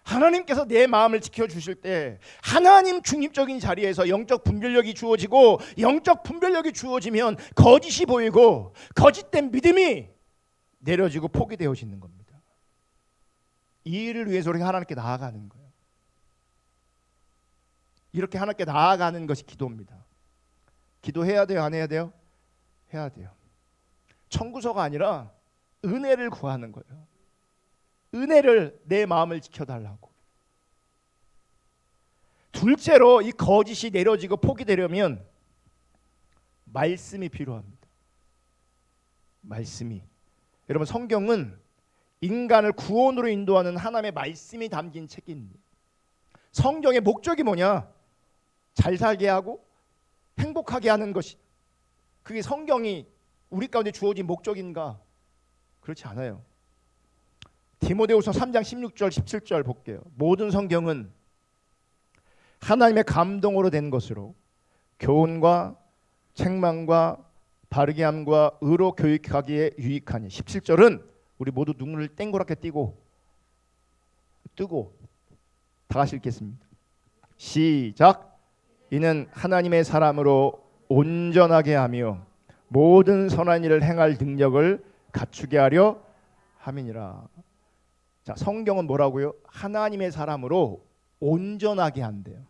하나님께서 내 마음을 지켜주실 때 하나님 중립적인 자리에서 영적 분별력이 주어지고, 영적 분별력이 주어지면 거짓이 보이고 거짓된 믿음이 내려지고 포기되어지는 겁니다. 이 일을 위해서 우리가 하나님께 나아가는 거예요. 이렇게 하나님께 나아가는 것이 기도입니다. 기도해야 돼요? 안 해야 돼요? 해야 돼요. 청구서가 아니라 은혜를 구하는 거예요. 은혜를, 내 마음을 지켜달라고. 둘째로 이 거짓이 내려지고 포기되려면 말씀이 필요합니다. 말씀이. 여러분, 성경은 인간을 구원으로 인도하는 하나님의 말씀이 담긴 책입니다. 성경의 목적이 뭐냐? 잘 살게 하고 행복하게 하는 것이, 그게 성경이 우리 가운데 주어진 목적인가? 그렇지 않아요. 디모데후서 3장 16절 17절 볼게요. 모든 성경은 하나님의 감동으로 된 것으로 교훈과 책망과 바르게 함과 의로 교육하기에 유익하니. 17절은 우리 모두 눈물을 땡그랗게 뜨고 다 같이 읽겠습니다. 시작. 이는 하나님의 사람으로 온전하게 하며 모든 선한 일을 행할 능력을 갖추게 하려 함이니라. 자, 성경은 뭐라고요? 하나님의 사람으로 온전하게 한대요.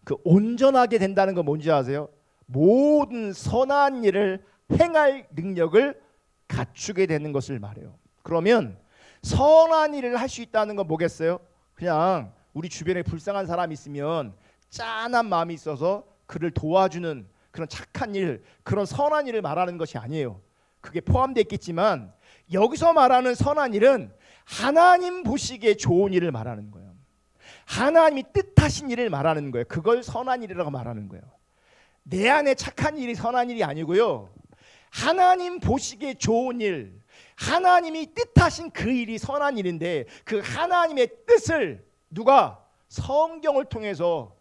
그 온전하게 된다는 건 뭔지 아세요? 모든 선한 일을 행할 능력을 갖추게 되는 것을 말해요. 그러면 선한 일을 할 수 있다는 건 뭐겠어요? 그냥 우리 주변에 불쌍한 사람이 있으면 짠한 마음이 있어서 그를 도와주는 그런 착한 일, 그런 선한 일을 말하는 것이 아니에요. 그게 포함되어 있겠지만 여기서 말하는 선한 일은 하나님 보시기에 좋은 일을 말하는 거예요. 하나님이 뜻하신 일을 말하는 거예요. 그걸 선한 일이라고 말하는 거예요. 내 안에 착한 일이 선한 일이 아니고요. 하나님 보시기에 좋은 일, 하나님이 뜻하신 그 일이 선한 일인데, 그 하나님의 뜻을 누가? 성경을 통해서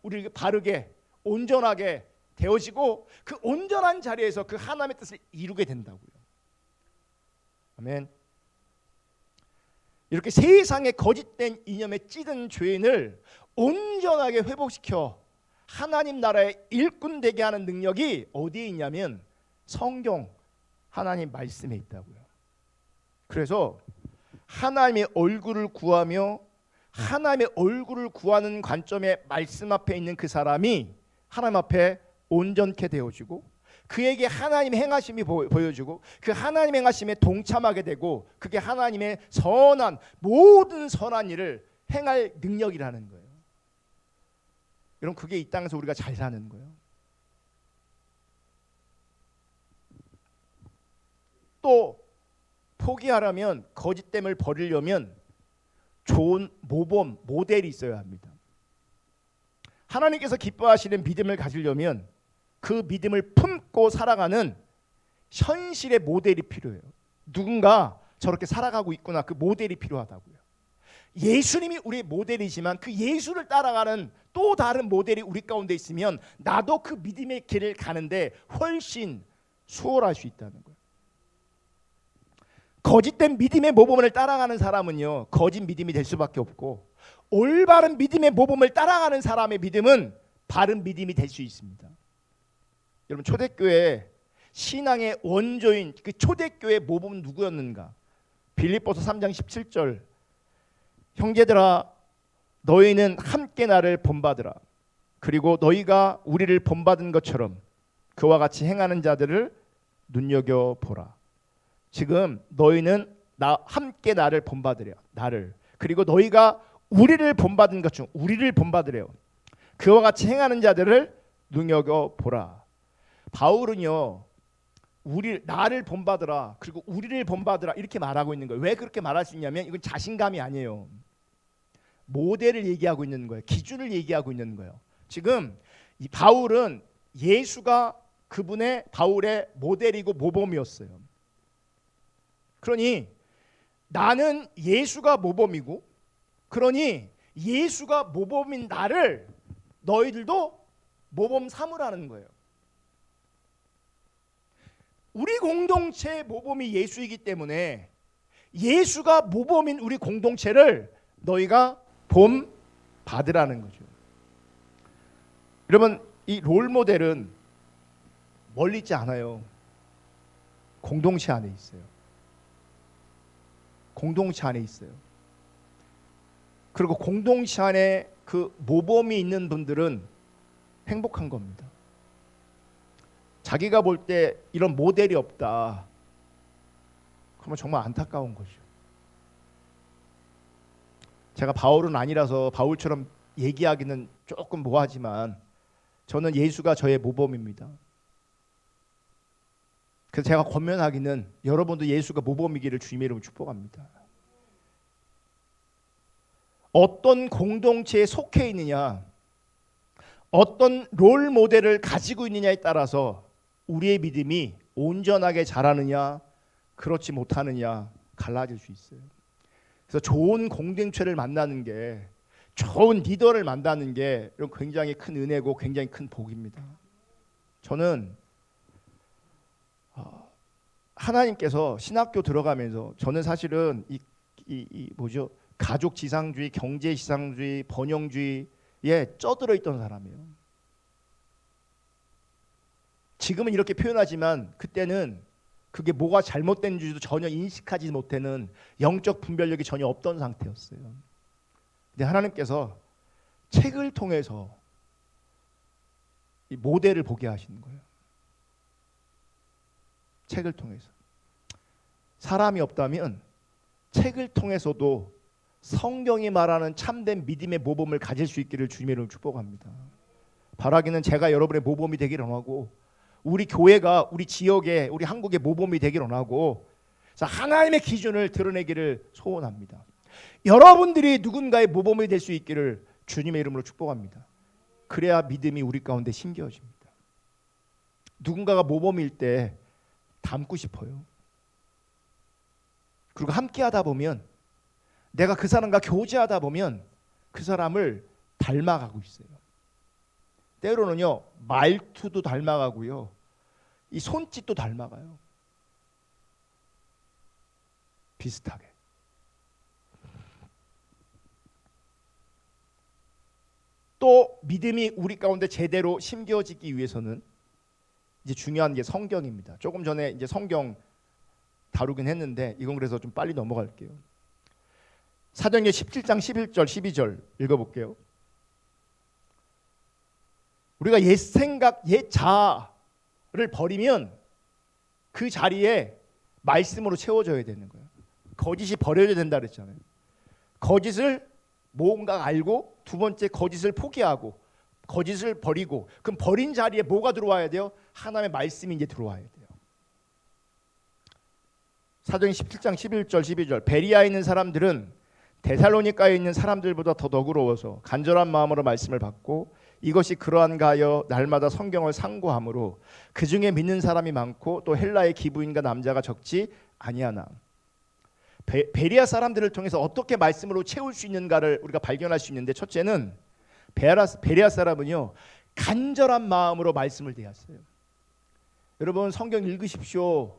우리 바르게 온전하게 되어지고 그 온전한 자리에서 그 하나님의 뜻을 이루게 된다고요. 아멘. 이렇게 세상의 거짓된 이념에 찌든 죄인을 온전하게 회복시켜 하나님 나라의 일꾼 되게 하는 능력이 어디에 있냐면 성경, 하나님 말씀에 있다고요. 그래서 하나님의 얼굴을 구하며 하나님의 얼굴을 구하는 관점에 말씀 앞에 있는 그 사람이 하나님 앞에 온전케 되어지고, 그에게 하나님의 행하심이 보여지고 그 하나님의 행하심에 동참하게 되고, 그게 하나님의 선한 모든 선한 일을 행할 능력이라는 거예요. 여러분, 그게 이 땅에서 우리가 잘 사는 거예요. 또 포기하려면, 거짓됨을 버리려면 좋은 모범, 모델이 있어야 합니다. 하나님께서 기뻐하시는 믿음을 가지려면 그 믿음을 품고 살아가는 현실의 모델이 필요해요. 누군가 저렇게 살아가고 있구나, 그 모델이 필요하다고요. 예수님이 우리의 모델이지만 그 예수를 따라가는 또 다른 모델이 우리 가운데 있으면 나도 그 믿음의 길을 가는데 훨씬 수월할 수 있다는 거예요. 거짓된 믿음의 모범을 따라가는 사람은요, 거짓 믿음이 될 수밖에 없고, 올바른 믿음의 모범을 따라가는 사람의 믿음은 바른 믿음이 될 수 있습니다. 여러분, 초대교회 신앙의 원조인 그 초대교회 모범은 누구였는가? 빌립보서 3장 17절, 형제들아 너희는 함께 나를 본받으라. 그리고 너희가 우리를 본받은 것처럼 그와 같이 행하는 자들을 눈여겨보라. 지금 너희는 함께 나를 본받으려. 나를. 그리고 너희가 우리를 본받은 것처럼 우리를 본받으려. 그와 같이 행하는 자들을 눈여겨보라. 바울은요, 나를 본받으라, 그리고 우리를 본받으라 이렇게 말하고 있는 거예요. 왜 그렇게 말할 수 있냐면 이건 자신감이 아니에요. 모델을 얘기하고 있는 거예요. 기준을 얘기하고 있는 거예요. 지금 이 바울은 예수가 바울의 모델이고 모범이었어요. 그러니 나는 예수가 모범이고, 그러니 예수가 모범인 나를 너희들도 모범 삼으라는 거예요. 우리 공동체의 모범이 예수이기 때문에 예수가 모범인 우리 공동체를 너희가 본받으라는 거죠. 여러분, 이 롤모델은 멀리 있지 않아요. 공동체 안에 있어요. 공동체 안에 있어요. 그리고 공동체 안에 그 모범이 있는 분들은 행복한 겁니다. 자기가 볼 때 이런 모델이 없다, 그러면 정말 안타까운 거죠. 제가 바울은 아니라서 바울처럼 얘기하기는 조금 뭐하지만 저는 예수가 저의 모범입니다. 그래서 제가 권면하기는 여러분도 예수가 모범이기를 주님의 이름으로 축복합니다. 어떤 공동체에 속해 있느냐, 어떤 롤 모델을 가지고 있느냐에 따라서 우리의 믿음이 온전하게 자라느냐 그렇지 못하느냐 갈라질 수 있어요. 그래서 좋은 공동체를 만나는 게, 좋은 리더를 만나는 게 굉장히 큰 은혜고 굉장히 큰 복입니다. 저는 하나님께서 신학교 들어가면서 저는 사실은 가족 지상주의, 경제 지상주의, 번영주의에 쩌들어 있던 사람이에요. 지금은 이렇게 표현하지만 그때는 그게 뭐가 잘못된지도 전혀 인식하지 못하는 영적 분별력이 전혀 없던 상태였어요. 근데 하나님께서 책을 통해서 이 모델을 보게 하시는 거예요. 책을 통해서. 사람이 없다면 책을 통해서도 성경이 말하는 참된 믿음의 모범을 가질 수 있기를 주님의 이름으로 축복합니다. 바라기는 제가 여러분의 모범이 되기를 원하고, 우리 교회가 우리 지역에, 우리 한국의 모범이 되기를 원하고, 하나님의 기준을 드러내기를 소원합니다. 여러분들이 누군가의 모범이 될 수 있기를 주님의 이름으로 축복합니다. 그래야 믿음이 우리 가운데 심겨집니다. 누군가가 모범일 때 닮고 싶어요. 그리고 함께 하다 보면, 내가 그 사람과 교제하다 보면 그 사람을 닮아가고 있어요. 때로는요, 말투도 닮아가고요, 이 손짓도 닮아가요. 비슷하게. 또 믿음이 우리 가운데 제대로 심겨지기 위해서는 이제 중요한 게 성경입니다. 조금 전에 이제 성경 다루긴 했는데 이건 그래서 좀 빨리 넘어갈게요. 사도행전 17장 11절 12절 읽어볼게요. 우리가 옛 생각, 옛 자아를 버리면 그 자리에 말씀으로 채워져야 되는 거예요. 거짓이 버려야 된다 그랬잖아요. 거짓을 뭔가 알고, 두 번째 거짓을 포기하고, 거짓을 버리고, 그럼 버린 자리에 뭐가 들어와야 돼요? 하나님의 말씀이 이제 들어와야 돼요. 사도행전 17장 11절 12절, 베리아에 있는 사람들은 데살로니가에 있는 사람들보다 더 너그러워서 간절한 마음으로 말씀을 받고, 이것이 그러한가 하여 날마다 성경을 상고함으로 그 중에 믿는 사람이 많고 또 헬라의 기부인과 남자가 적지 아니하나. 베리아 사람들을 통해서 어떻게 말씀으로 채울 수 있는가를 우리가 발견할 수 있는데, 첫째는 베리아 사람은요 간절한 마음으로 말씀을 대했어요. 여러분 성경 읽으십시오,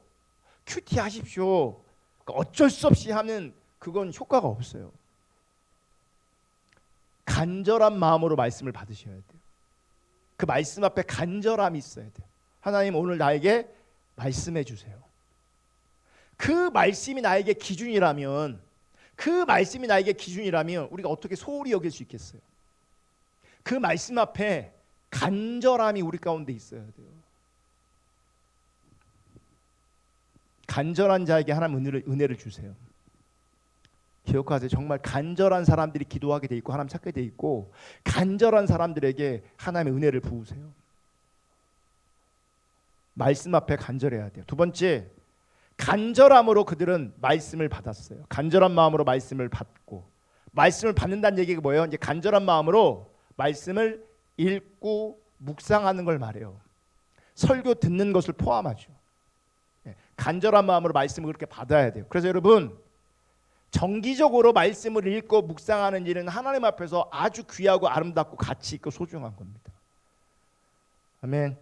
큐티 하십시오, 어쩔 수 없이 하면 그건 효과가 없어요. 간절한 마음으로 말씀을 받으셔야 돼요. 그 말씀 앞에 간절함이 있어야 돼요. 하나님 오늘 나에게 말씀해 주세요. 그 말씀이 나에게 기준이라면, 우리가 어떻게 소홀히 여길 수 있겠어요? 그 말씀 앞에 간절함이 우리 가운데 있어야 돼요. 간절한 자에게 하나님 은혜를 주세요. 기억하세요. 정말 간절한 사람들이 기도하게 돼 있고 하나님 찾게 돼 있고, 간절한 사람들에게 하나님의 은혜를 부으세요. 말씀 앞에 간절해야 돼요. 두 번째, 간절함으로 그들은 말씀을 받았어요. 간절한 마음으로 말씀을 받고, 말씀을 받는다는 얘기가 뭐예요? 이제 간절한 마음으로 말씀을 읽고 묵상하는 걸 말해요. 설교 듣는 것을 포함하죠. 간절한 마음으로 말씀을 그렇게 받아야 돼요. 그래서 여러분, 정기적으로 말씀을 읽고 묵상하는 일은 하나님 앞에서 아주 귀하고 아름답고 가치 있고 소중한 겁니다. 아멘.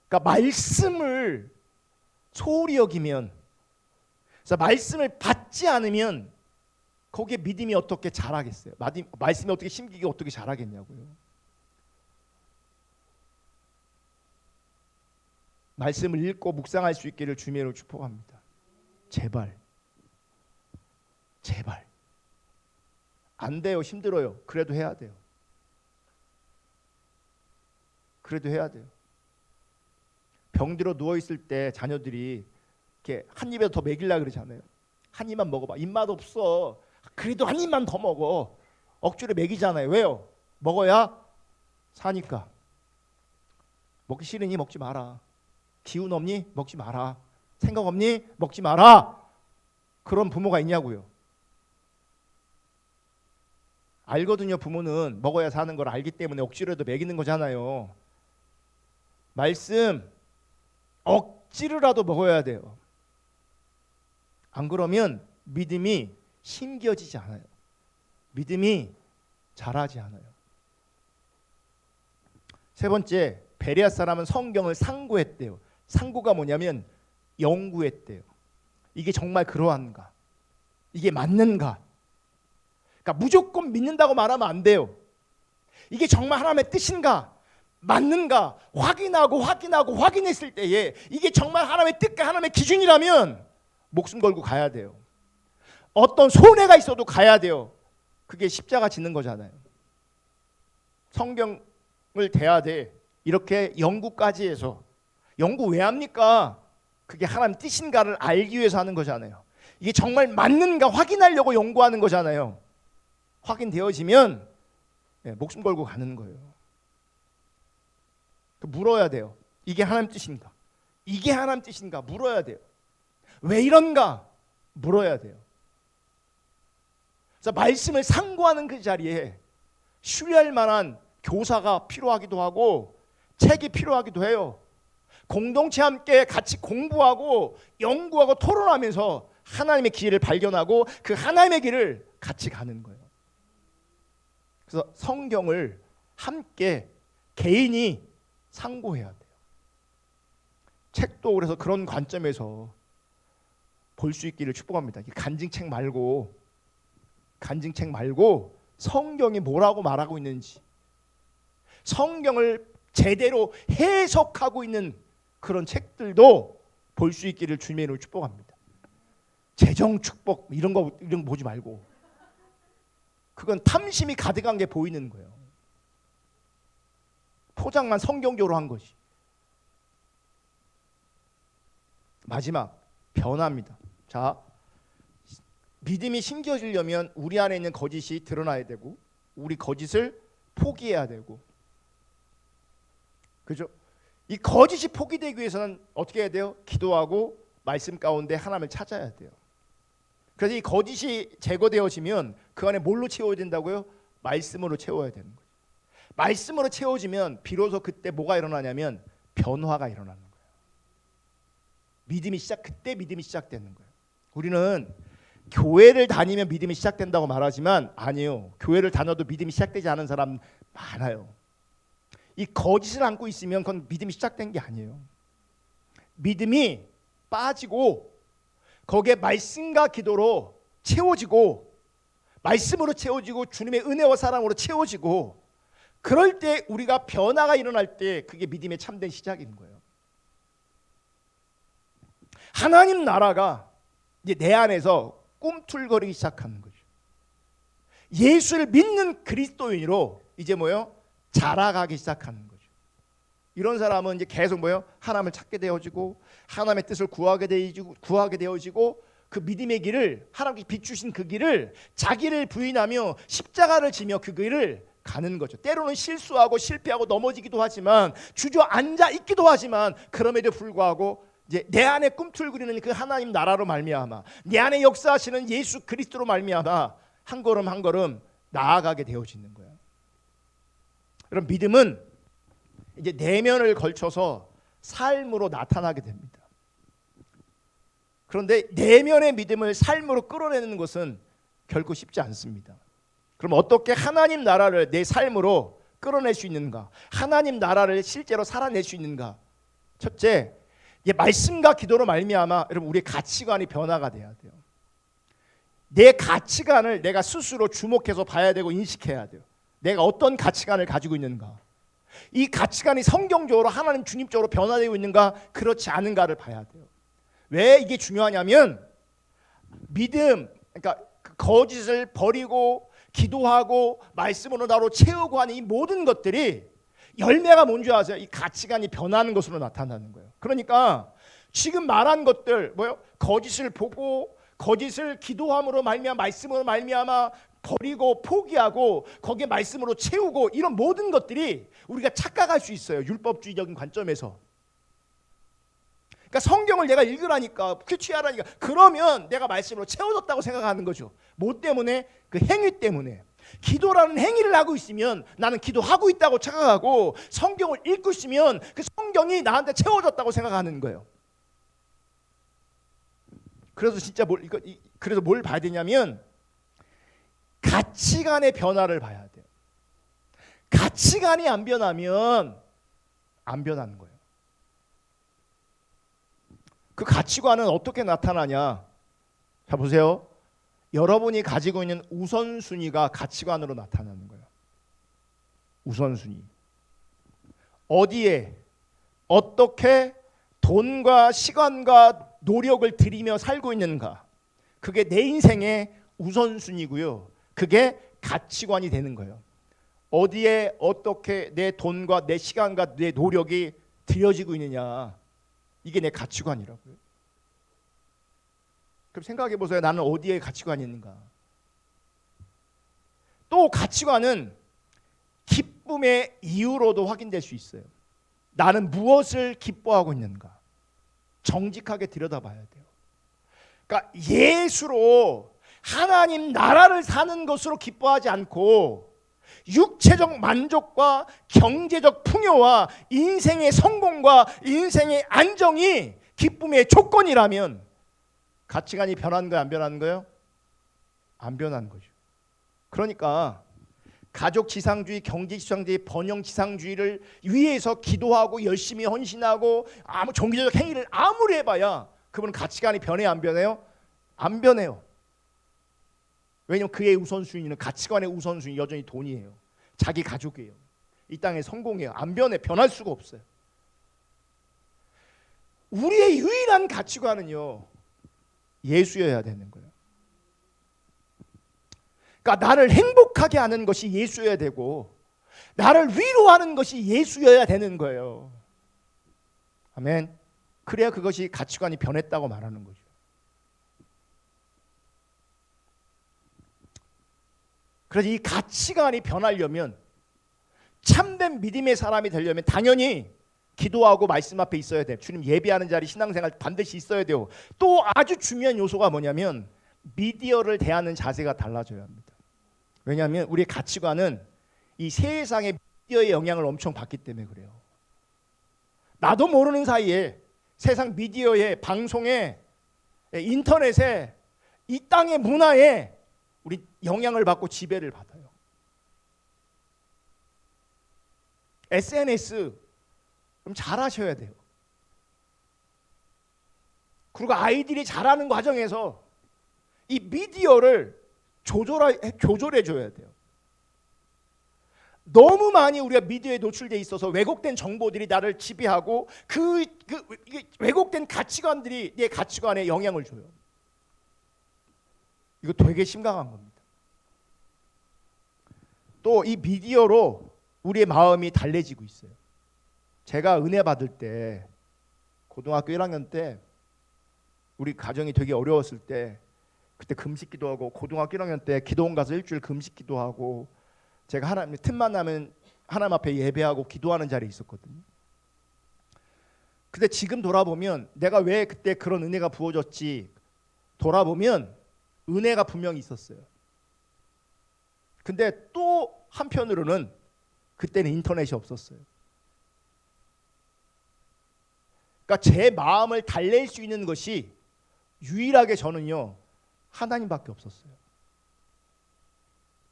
그러니까 말씀을 소홀히 여기면, 그래서 말씀을 받지 않으면 거기에 믿음이 어떻게 자라겠어요? 말씀이 어떻게 심기가 어떻게 자라겠냐고요. 말씀을 읽고 묵상할 수 있기를 주님으로 축복합니다. 제발 안 돼요. 힘들어요. 그래도 해야 돼요. 병들어 누워 있을 때 자녀들이 이렇게 한 입에 더 먹이려고 그러잖아요. 한 입만 먹어봐. 입맛 없어. 그래도 한 입만 더 먹어. 억지로 먹이잖아요. 왜요? 먹어야 사니까. 먹기 싫으니 먹지 마라. 기운 없니? 먹지 마라. 생각 없니? 먹지 마라. 그런 부모가 있냐고요. 알거든요. 부모는 먹어야 사는 걸 알기 때문에 억지로라도 먹이는 거잖아요. 말씀 억지로라도 먹어야 돼요. 안 그러면 믿음이 심겨지지 않아요. 믿음이 자라지 않아요. 세 번째, 베레아 사람은 성경을 상고했대요. 상고가 뭐냐면 연구했대요. 이게 정말 그러한가? 이게 맞는가? 그러니까 무조건 믿는다고 말하면 안 돼요. 이게 정말 하나님의 뜻인가? 맞는가? 확인했을 때에 이게 정말 하나님의 뜻과 하나님의 기준이라면 목숨 걸고 가야 돼요. 어떤 손해가 있어도 가야 돼요. 그게 십자가 짓는 거잖아요. 성경을 대야 돼. 이렇게 연구까지 해서. 연구 왜 합니까? 그게 하나님 뜻인가를 알기 위해서 하는 거잖아요. 이게 정말 맞는가 확인하려고 연구하는 거잖아요. 확인되어지면 목숨 걸고 가는 거예요. 물어야 돼요. 이게 하나님 뜻인가? 이게 하나님 뜻인가? 물어야 돼요. 왜 이런가? 물어야 돼요. 그래서 말씀을 상고하는 그 자리에 신뢰할 만한 교사가 필요하기도 하고 책이 필요하기도 해요. 공동체 함께 같이 공부하고 연구하고 토론하면서 하나님의 길을 발견하고 그 하나님의 길을 같이 가는 거예요. 그래서 성경을 함께 개인이 상고해야 돼요. 책도 그래서 그런 관점에서 볼 수 있기를 축복합니다. 간증책 말고 성경이 뭐라고 말하고 있는지, 성경을 제대로 해석하고 있는 그런 책들도 볼 수 있기를 주님의 이름으로 축복합니다. 재정 축복 이런 거 보지 말고, 그건 탐심이 가득한 게 보이는 거예요. 포장만 성경적으로 한 것이. 마지막 변화입니다. 자, 믿음이 심겨지려면 우리 안에 있는 거짓이 드러나야 되고 우리 거짓을 포기해야 되고, 그죠? 이 거짓이 포기되기 위해서는 어떻게 해야 돼요? 기도하고 말씀 가운데 하나님을 찾아야 돼요. 그래서 이 거짓이 제거되어지면 그 안에 뭘로 채워야 된다고요? 말씀으로 채워야 되는 거예요. 말씀으로 채워지면 비로소 그때 뭐가 일어나냐면 변화가 일어나는 거예요. 그때 믿음이 시작되는 거예요. 우리는 교회를 다니면 믿음이 시작된다고 말하지만 아니에요. 교회를 다녀도 믿음이 시작되지 않은 사람 많아요. 이 거짓을 안고 있으면 그건 믿음이 시작된 게 아니에요. 믿음이 빠지고 거기에 말씀과 기도로 채워지고 말씀으로 채워지고 주님의 은혜와 사랑으로 채워지고 그럴 때 우리가 변화가 일어날 때 그게 믿음의 참된 시작인 거예요. 하나님 나라가 이제 내 안에서 꿈틀거리기 시작하는 거죠. 예수를 믿는 그리스도인으로 이제 뭐요? 자라가기 시작하는 거죠. 이런 사람은 이제 계속 뭐요? 하나님을 찾게 되어지고 하나님의 뜻을 구하게 되어지고 그 믿음의 길을 하나님께 비추신 그 길을 자기를 부인하며 십자가를 지며 그 길을 가는 거죠. 때로는 실수하고 실패하고 넘어지기도 하지만 주저앉아 있기도 하지만 그럼에도 불구하고 이제 내 안에 꿈틀거리는 그 하나님 나라로 말미암아 내 안에 역사하시는 예수 그리스도로 말미암아 한 걸음 한 걸음 나아가게 되어지는 거예요. 여러분 믿음은 이제 내면을 걸쳐서 삶으로 나타나게 됩니다. 그런데 내면의 믿음을 삶으로 끌어내는 것은 결코 쉽지 않습니다. 그럼 어떻게 하나님 나라를 내 삶으로 끌어낼 수 있는가? 하나님 나라를 실제로 살아낼 수 있는가? 첫째, 말씀과 기도로 말미암아 여러분 우리의 가치관이 변화가 돼야 돼요. 내 가치관을 내가 스스로 주목해서 봐야 되고 인식해야 돼요. 내가 어떤 가치관을 가지고 있는가? 이 가치관이 성경적으로 하나님 주님적으로 변화되고 있는가 그렇지 않은가를 봐야 돼요. 왜 이게 중요하냐면 믿음, 그러니까 그 거짓을 버리고 기도하고 말씀으로 나로 채우고 하는 이 모든 것들이 열매가 뭔지 아세요? 이 가치관이 변하는 것으로 나타나는 거예요. 그러니까 지금 말한 것들 뭐요? 거짓을 보고 거짓을 기도함으로 말미암아 말씀으로 말미암아 버리고 포기하고 거기에 말씀으로 채우고 이런 모든 것들이 우리가 착각할 수 있어요. 율법주의적인 관점에서. 그러니까 성경을 내가 읽으라니까 큐치하라니까 그러면 내가 말씀으로 채워졌다고 생각하는 거죠. 뭐 때문에? 그 행위 때문에. 기도라는 행위를 하고 있으면 나는 기도하고 있다고 착각하고 성경을 읽고 있으면 그 성경이 나한테 채워졌다고 생각하는 거예요. 그래서 진짜 그래서 뭘 봐야 되냐면 가치관의 변화를 봐야 돼요. 가치관이 안 변하면 안 변하는 거예요. 그 가치관은 어떻게 나타나냐? 자 보세요. 여러분이 가지고 있는 우선순위가 가치관으로 나타나는 거예요. 우선순위. 어디에 어떻게 돈과 시간과 노력을 들이며 살고 있는가? 그게 내 인생의 우선순위고요. 그게 가치관이 되는 거예요. 어디에 어떻게 내 돈과 내 시간과 내 노력이 들여지고 있느냐. 이게 내 가치관이라고요. 그럼 생각해 보세요. 나는 어디에 가치관이 있는가? 또 가치관은 기쁨의 이유로도 확인될 수 있어요. 나는 무엇을 기뻐하고 있는가? 정직하게 들여다봐야 돼요. 그러니까 예수로 하나님 나라를 사는 것으로 기뻐하지 않고 육체적 만족과 경제적 풍요와 인생의 성공과 인생의 안정이 기쁨의 조건이라면 가치관이 변하는 거예요? 안 변하는 거예요? 안 변하는 거죠. 그러니까 가족 지상주의, 경제 지상주의, 번영 지상주의를 위해서 기도하고 열심히 헌신하고 아무 종교적 행위를 아무리 해봐야 그분은 가치관이 변해요? 안 변해요? 안 변해요. 왜냐하면 그의 우선순위는 가치관의 우선순위 여전히 돈이에요. 자기 가족이에요. 이 땅의 성공이에요. 안 변해. 변할 수가 없어요. 우리의 유일한 가치관은요 예수여야 되는 거예요. 그러니까 나를 행복하게 하는 것이 예수여야 되고 나를 위로하는 것이 예수여야 되는 거예요. 아멘. 그래야 그것이 가치관이 변했다고 말하는 거죠. 그래서 이 가치관이 변하려면 참된 믿음의 사람이 되려면 당연히 기도하고 말씀 앞에 있어야 돼요. 주님 예배하는 자리 신앙생활 반드시 있어야 돼요. 또 아주 중요한 요소가 뭐냐면 미디어를 대하는 자세가 달라져야 합니다. 왜냐하면 우리의 가치관은 이 세상의 미디어의 영향을 엄청 받기 때문에 그래요. 나도 모르는 사이에 세상 미디어에, 방송에, 인터넷에, 이 땅의 문화에 우리 영향을 받고 지배를 받아요. SNS 좀 잘하셔야 돼요. 그리고 아이들이 자라는 과정에서 이 미디어를 조절해 줘야 돼요. 너무 많이 우리가 미디어에 노출돼 있어서 왜곡된 정보들이 나를 지배하고 그 왜곡된 가치관들이 내 가치관에 영향을 줘요. 이거 되게 심각한 겁니다. 또 이 미디어로 우리의 마음이 달래지고 있어요. 제가 은혜 받을 때 고등학교 1학년 때 우리 가정이 되게 어려웠을 때 그때 금식 기도하고 고등학교 1학년 때 기도원 가서 일주일 금식 기도하고 제가 하나님 틈만 나면 하나님 앞에 예배하고 기도하는 자리에 있었거든요. 근데 지금 돌아보면 내가 왜 그때 그런 은혜가 부어졌지 돌아보면 은혜가 분명히 있었어요. 근데 또 한편으로는 그때는 인터넷이 없었어요. 그러니까 제 마음을 달랠 수 있는 것이 유일하게 저는요 하나님밖에 없었어요.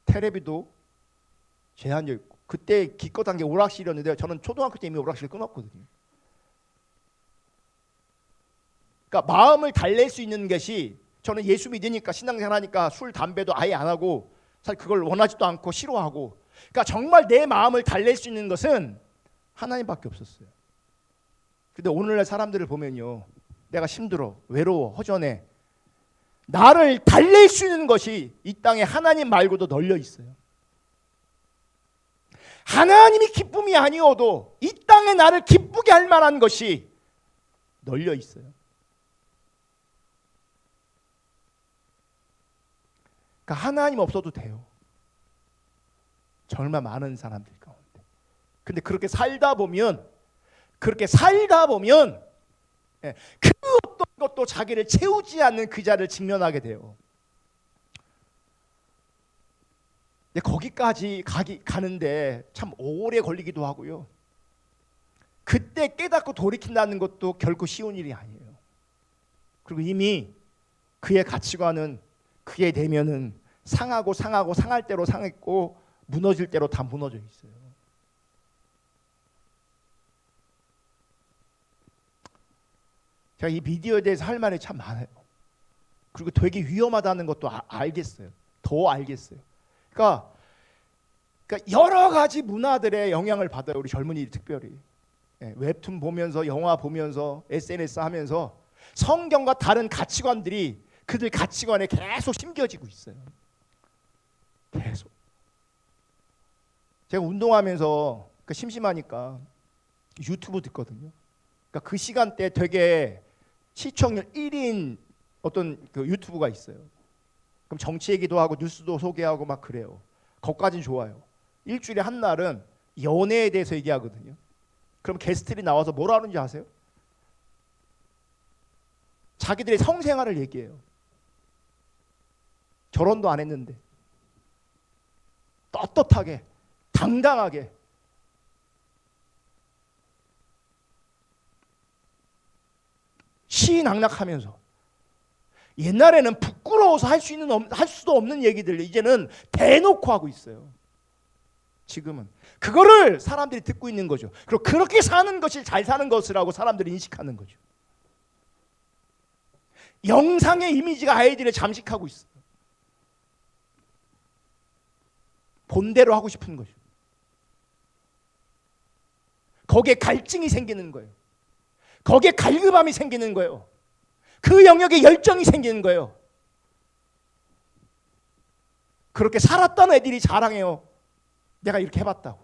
텔레비도 제한적 있고 그때 기껏 한 게 오락실이었는데 저는 초등학교 때 이미 오락실 끊었거든요. 그러니까 마음을 달랠 수 있는 것이 저는 예수 믿으니까 신앙생활 하니까 술 담배도 아예 안 하고 사실 그걸 원하지도 않고 싫어하고 그러니까 정말 내 마음을 달랠 수 있는 것은 하나님밖에 없었어요. 근데 오늘날 사람들을 보면요 내가 힘들어 외로워 허전해 나를 달랠 수 있는 것이 이 땅에 하나님 말고도 널려 있어요. 하나님이 기쁨이 아니어도 이 땅에 나를 기쁘게 할 만한 것이 널려 있어요. 그러니까 하나님 없어도 돼요. 정말 많은 사람들 가운데. 근데 그렇게 살다 보면 그 어떤 것도 자기를 채우지 않는 그 자를 직면하게 돼요. 근데 거기까지 가는데 참 오래 걸리기도 하고요. 그때 깨닫고 돌이킨다는 것도 결코 쉬운 일이 아니에요. 그리고 이미 그의 가치관은 그의 내면은 상하고 상할 대로 상했고 무너질 대로 다 무너져 있어요. 제가 이 미디어에 대해서 할 말이 참 많아요. 그리고 되게 위험하다는 것도 알겠어요. 더 알겠어요. 그러니까 여러 가지 문화들의 영향을 받아요. 우리 젊은이들이 특별히. 웹툰 보면서 영화 보면서 SNS 하면서 성경과 다른 가치관들이 그들 가치관에 계속 심겨지고 있어요. 계속. 제가 운동하면서 심심하니까 유튜브 듣거든요. 그러니까 그 시간대 되게 시청률 1인 어떤 그 유튜브가 있어요. 그럼 정치 얘기도 하고 뉴스도 소개하고 막 그래요. 거기까지는 좋아요. 일주일에 한 날은 연애에 대해서 얘기하거든요. 그럼 게스트들이 나와서 뭐라 하는지 아세요? 자기들의 성생활을 얘기해요. 결혼도 안 했는데 떳떳하게 당당하게 시의낙낙하면서 옛날에는 부끄러워서 할 수도 없는 얘기들 이제는 대놓고 하고 있어요. 지금은 그거를 사람들이 듣고 있는 거죠. 그리고 그렇게 사는 것이 잘 사는 것이라고 사람들이 인식하는 거죠. 영상의 이미지가 아이들을 잠식하고 있어요. 본대로 하고 싶은 거죠. 거기에 갈증이 생기는 거예요. 거기에 갈급함이 생기는 거예요. 그 영역에 열정이 생기는 거예요. 그렇게 살았던 애들이 자랑해요. 내가 이렇게 해봤다고.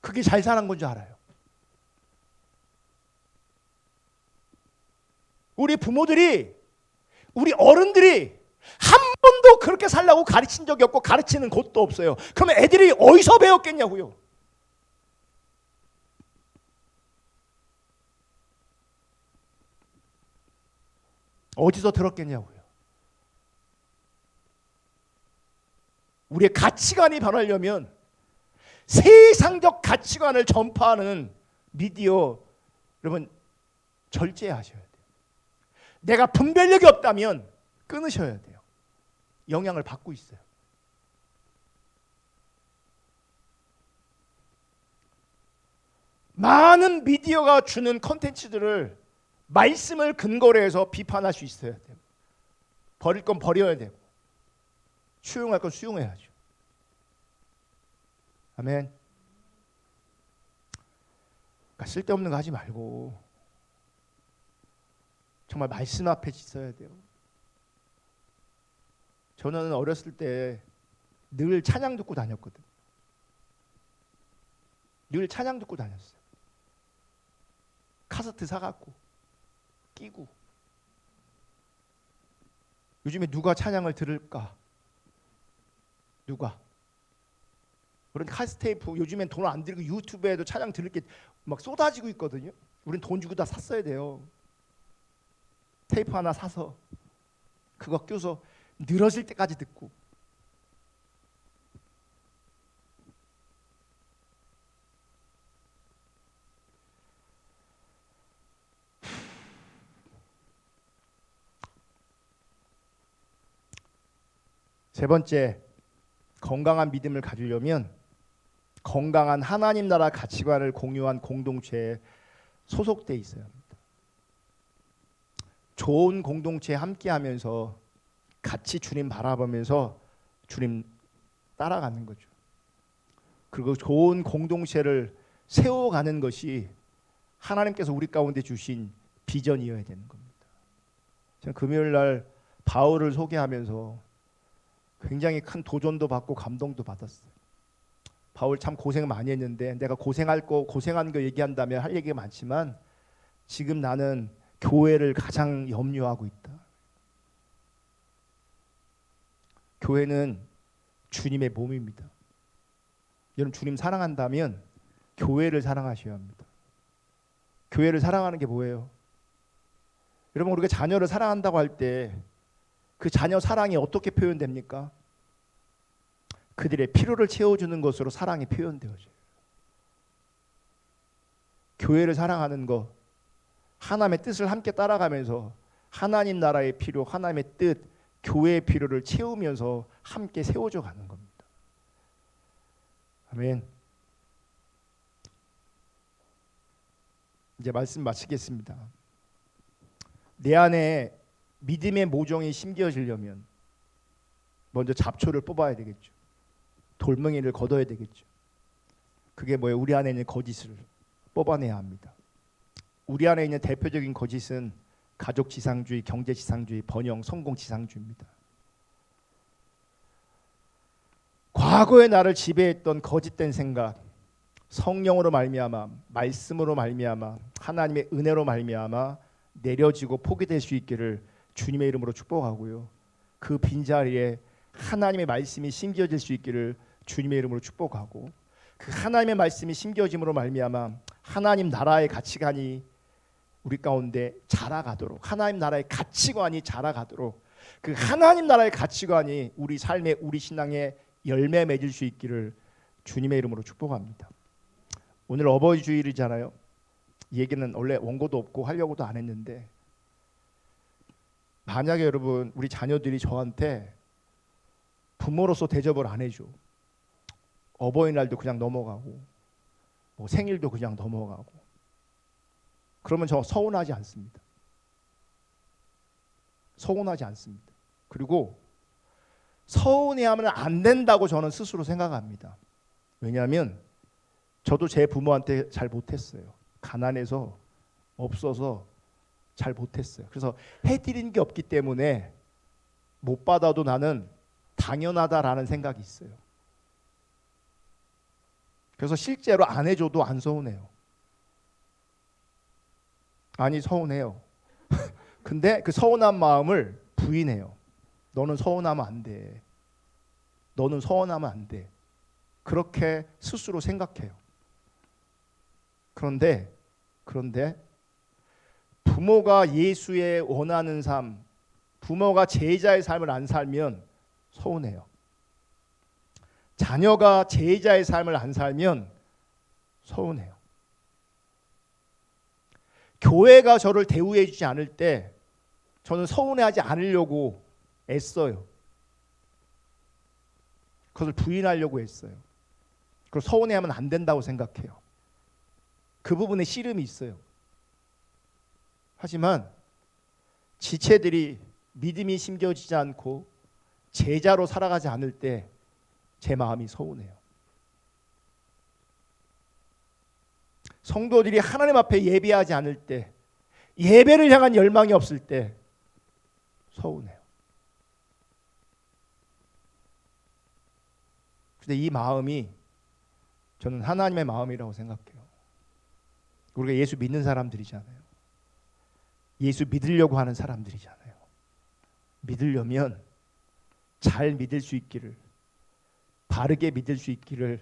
그게 잘 사는 건 줄 알아요. 우리 부모들이 우리 어른들이 한 번도 그렇게 살라고 가르친 적이 없고 가르치는 곳도 없어요. 그러면 애들이 어디서 배웠겠냐고요. 어디서 들었겠냐고요. 우리의 가치관이 변하려면 세상적 가치관을 전파하는 미디어 여러분 절제하셔야 돼요. 내가 분별력이 없다면 끊으셔야 돼요. 영향을 받고 있어요. 많은 미디어가 주는 컨텐츠들을 말씀을 근거로 해서 비판할 수 있어야 돼요. 버릴 건 버려야 되고 수용할 건 수용해야죠. 아멘. 그러니까 쓸데없는 거 하지 말고 정말 말씀 앞에 있어야 돼요. 저는 어렸을 때 늘 찬양 듣고 다녔거든요. 늘 찬양 듣고 다녔어요. 카세트 사갖고 끼고. 요즘에 누가 찬양을 들을까? 누가? 그런 카세트테이프 요즘엔 돈 안 들이고 유튜브에도 찬양 들을 게 막 쏟아지고 있거든요. 우린 돈 주고 다 샀어야 돼요. 테이프 하나 사서 그거 껴서 늘어질 때까지 듣고. 세 번째, 건강한 믿음을 가지려면 건강한 하나님 나라 가치관을 공유한 공동체에 소속돼 있어야 합니다. 좋은 공동체에 함께하면서 같이 주님 바라보면서 주님 따라가는 거죠. 그리고 좋은 공동체를 세워가는 것이 하나님께서 우리 가운데 주신 비전이어야 되는 겁니다. 저는 금요일 날 바울을 소개하면서 굉장히 큰 도전도 받고 감동도 받았어요. 바울 참 고생 많이 했는데 내가 고생한 거 얘기한다면 할 얘기가 많지만 지금 나는 교회를 가장 염려하고 있다. 교회는 주님의 몸입니다. 여러분 주님 사랑한다면 교회를 사랑하셔야 합니다. 교회를 사랑하는 게 뭐예요? 여러분 우리가 자녀를 사랑한다고 할 때 그 자녀 사랑이 어떻게 표현됩니까? 그들의 필요를 채워주는 것으로 사랑이 표현되어져요. 교회를 사랑하는 것, 하나님의 뜻을 함께 따라가면서 하나님 나라의 필요, 하나님의 뜻, 교회의 필요를 채우면서 함께 세워져 가는 겁니다. 아멘. 이제 말씀 마치겠습니다. 내 안에 믿음의 모종이 심겨지려면 먼저 잡초를 뽑아야 되겠죠. 돌멩이를 걷어야 되겠죠. 그게 뭐예요? 우리 안에 있는 거짓을 뽑아내야 합니다. 우리 안에 있는 대표적인 거짓은 가족 지상주의, 경제 지상주의, 번영, 성공 지상주의입니다. 과거의 나를 지배했던 거짓된 생각, 성령으로 말미암아, 말씀으로 말미암아, 하나님의 은혜로 말미암아 내려지고 포기될 수 있기를 주님의 이름으로 축복하고요. 그 빈자리에 하나님의 말씀이 심겨질 수 있기를 주님의 이름으로 축복하고 그 하나님의 말씀이 심겨짐으로 말미암아 하나님 나라의 가치관이 우리 가운데 자라가도록, 하나님 나라의 가치관이 자라가도록, 그 하나님 나라의 가치관이 우리 삶에, 우리 신앙에 열매 맺을 수 있기를 주님의 이름으로 축복합니다. 오늘 어버이 주일이잖아요. 이 얘기는 원래 원고도 없고 하려고도 안 했는데, 만약에 여러분 우리 자녀들이 저한테 부모로서 대접을 안 해줘, 어버이날도 그냥 넘어가고 뭐 생일도 그냥 넘어가고, 그러면 저 서운하지 않습니다. 서운하지 않습니다. 그리고 서운해하면 안 된다고 저는 스스로 생각합니다. 왜냐하면 저도 제 부모한테 잘 못했어요. 가난해서, 없어서 잘 못했어요. 그래서 해드린 게 없기 때문에 못 받아도 나는 당연하다라는 생각이 있어요. 그래서 실제로 안 해줘도 안 서운해요. 아니 서운해요. 근데 그 서운한 마음을 부인해요. 너는 서운하면 안 돼. 너는 서운하면 안 돼. 그렇게 스스로 생각해요. 그런데 부모가 예수의 원하는 삶, 부모가 제자의 삶을 안 살면 서운해요. 자녀가 제자의 삶을 안 살면 서운해요. 교회가 저를 대우해 주지 않을 때 저는 서운해하지 않으려고 애써요. 그것을 부인하려고 했어요. 그걸 서운해하면 안 된다고 생각해요. 그 부분에 씨름이 있어요. 하지만 지체들이 믿음이 심겨지지 않고 제자로 살아가지 않을 때 제 마음이 서운해요. 성도들이 하나님 앞에 예배하지 않을 때, 예배를 향한 열망이 없을 때 서운해요. 근데 이 마음이 저는 하나님의 마음이라고 생각해요. 우리가 예수 믿는 사람들이잖아요. 예수 믿으려고 하는 사람들이잖아요. 믿으려면 잘 믿을 수 있기를, 바르게 믿을 수 있기를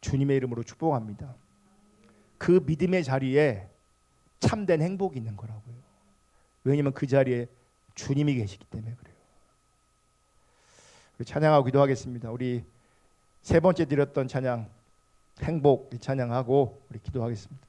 주님의 이름으로 축복합니다. 그 믿음의 자리에 참된 행복이 있는 거라고요. 왜냐하면 그 자리에 주님이 계시기 때문에 그래요. 우리 찬양하고 기도하겠습니다. 우리 세 번째 드렸던 찬양 행복 찬양하고 우리 기도하겠습니다.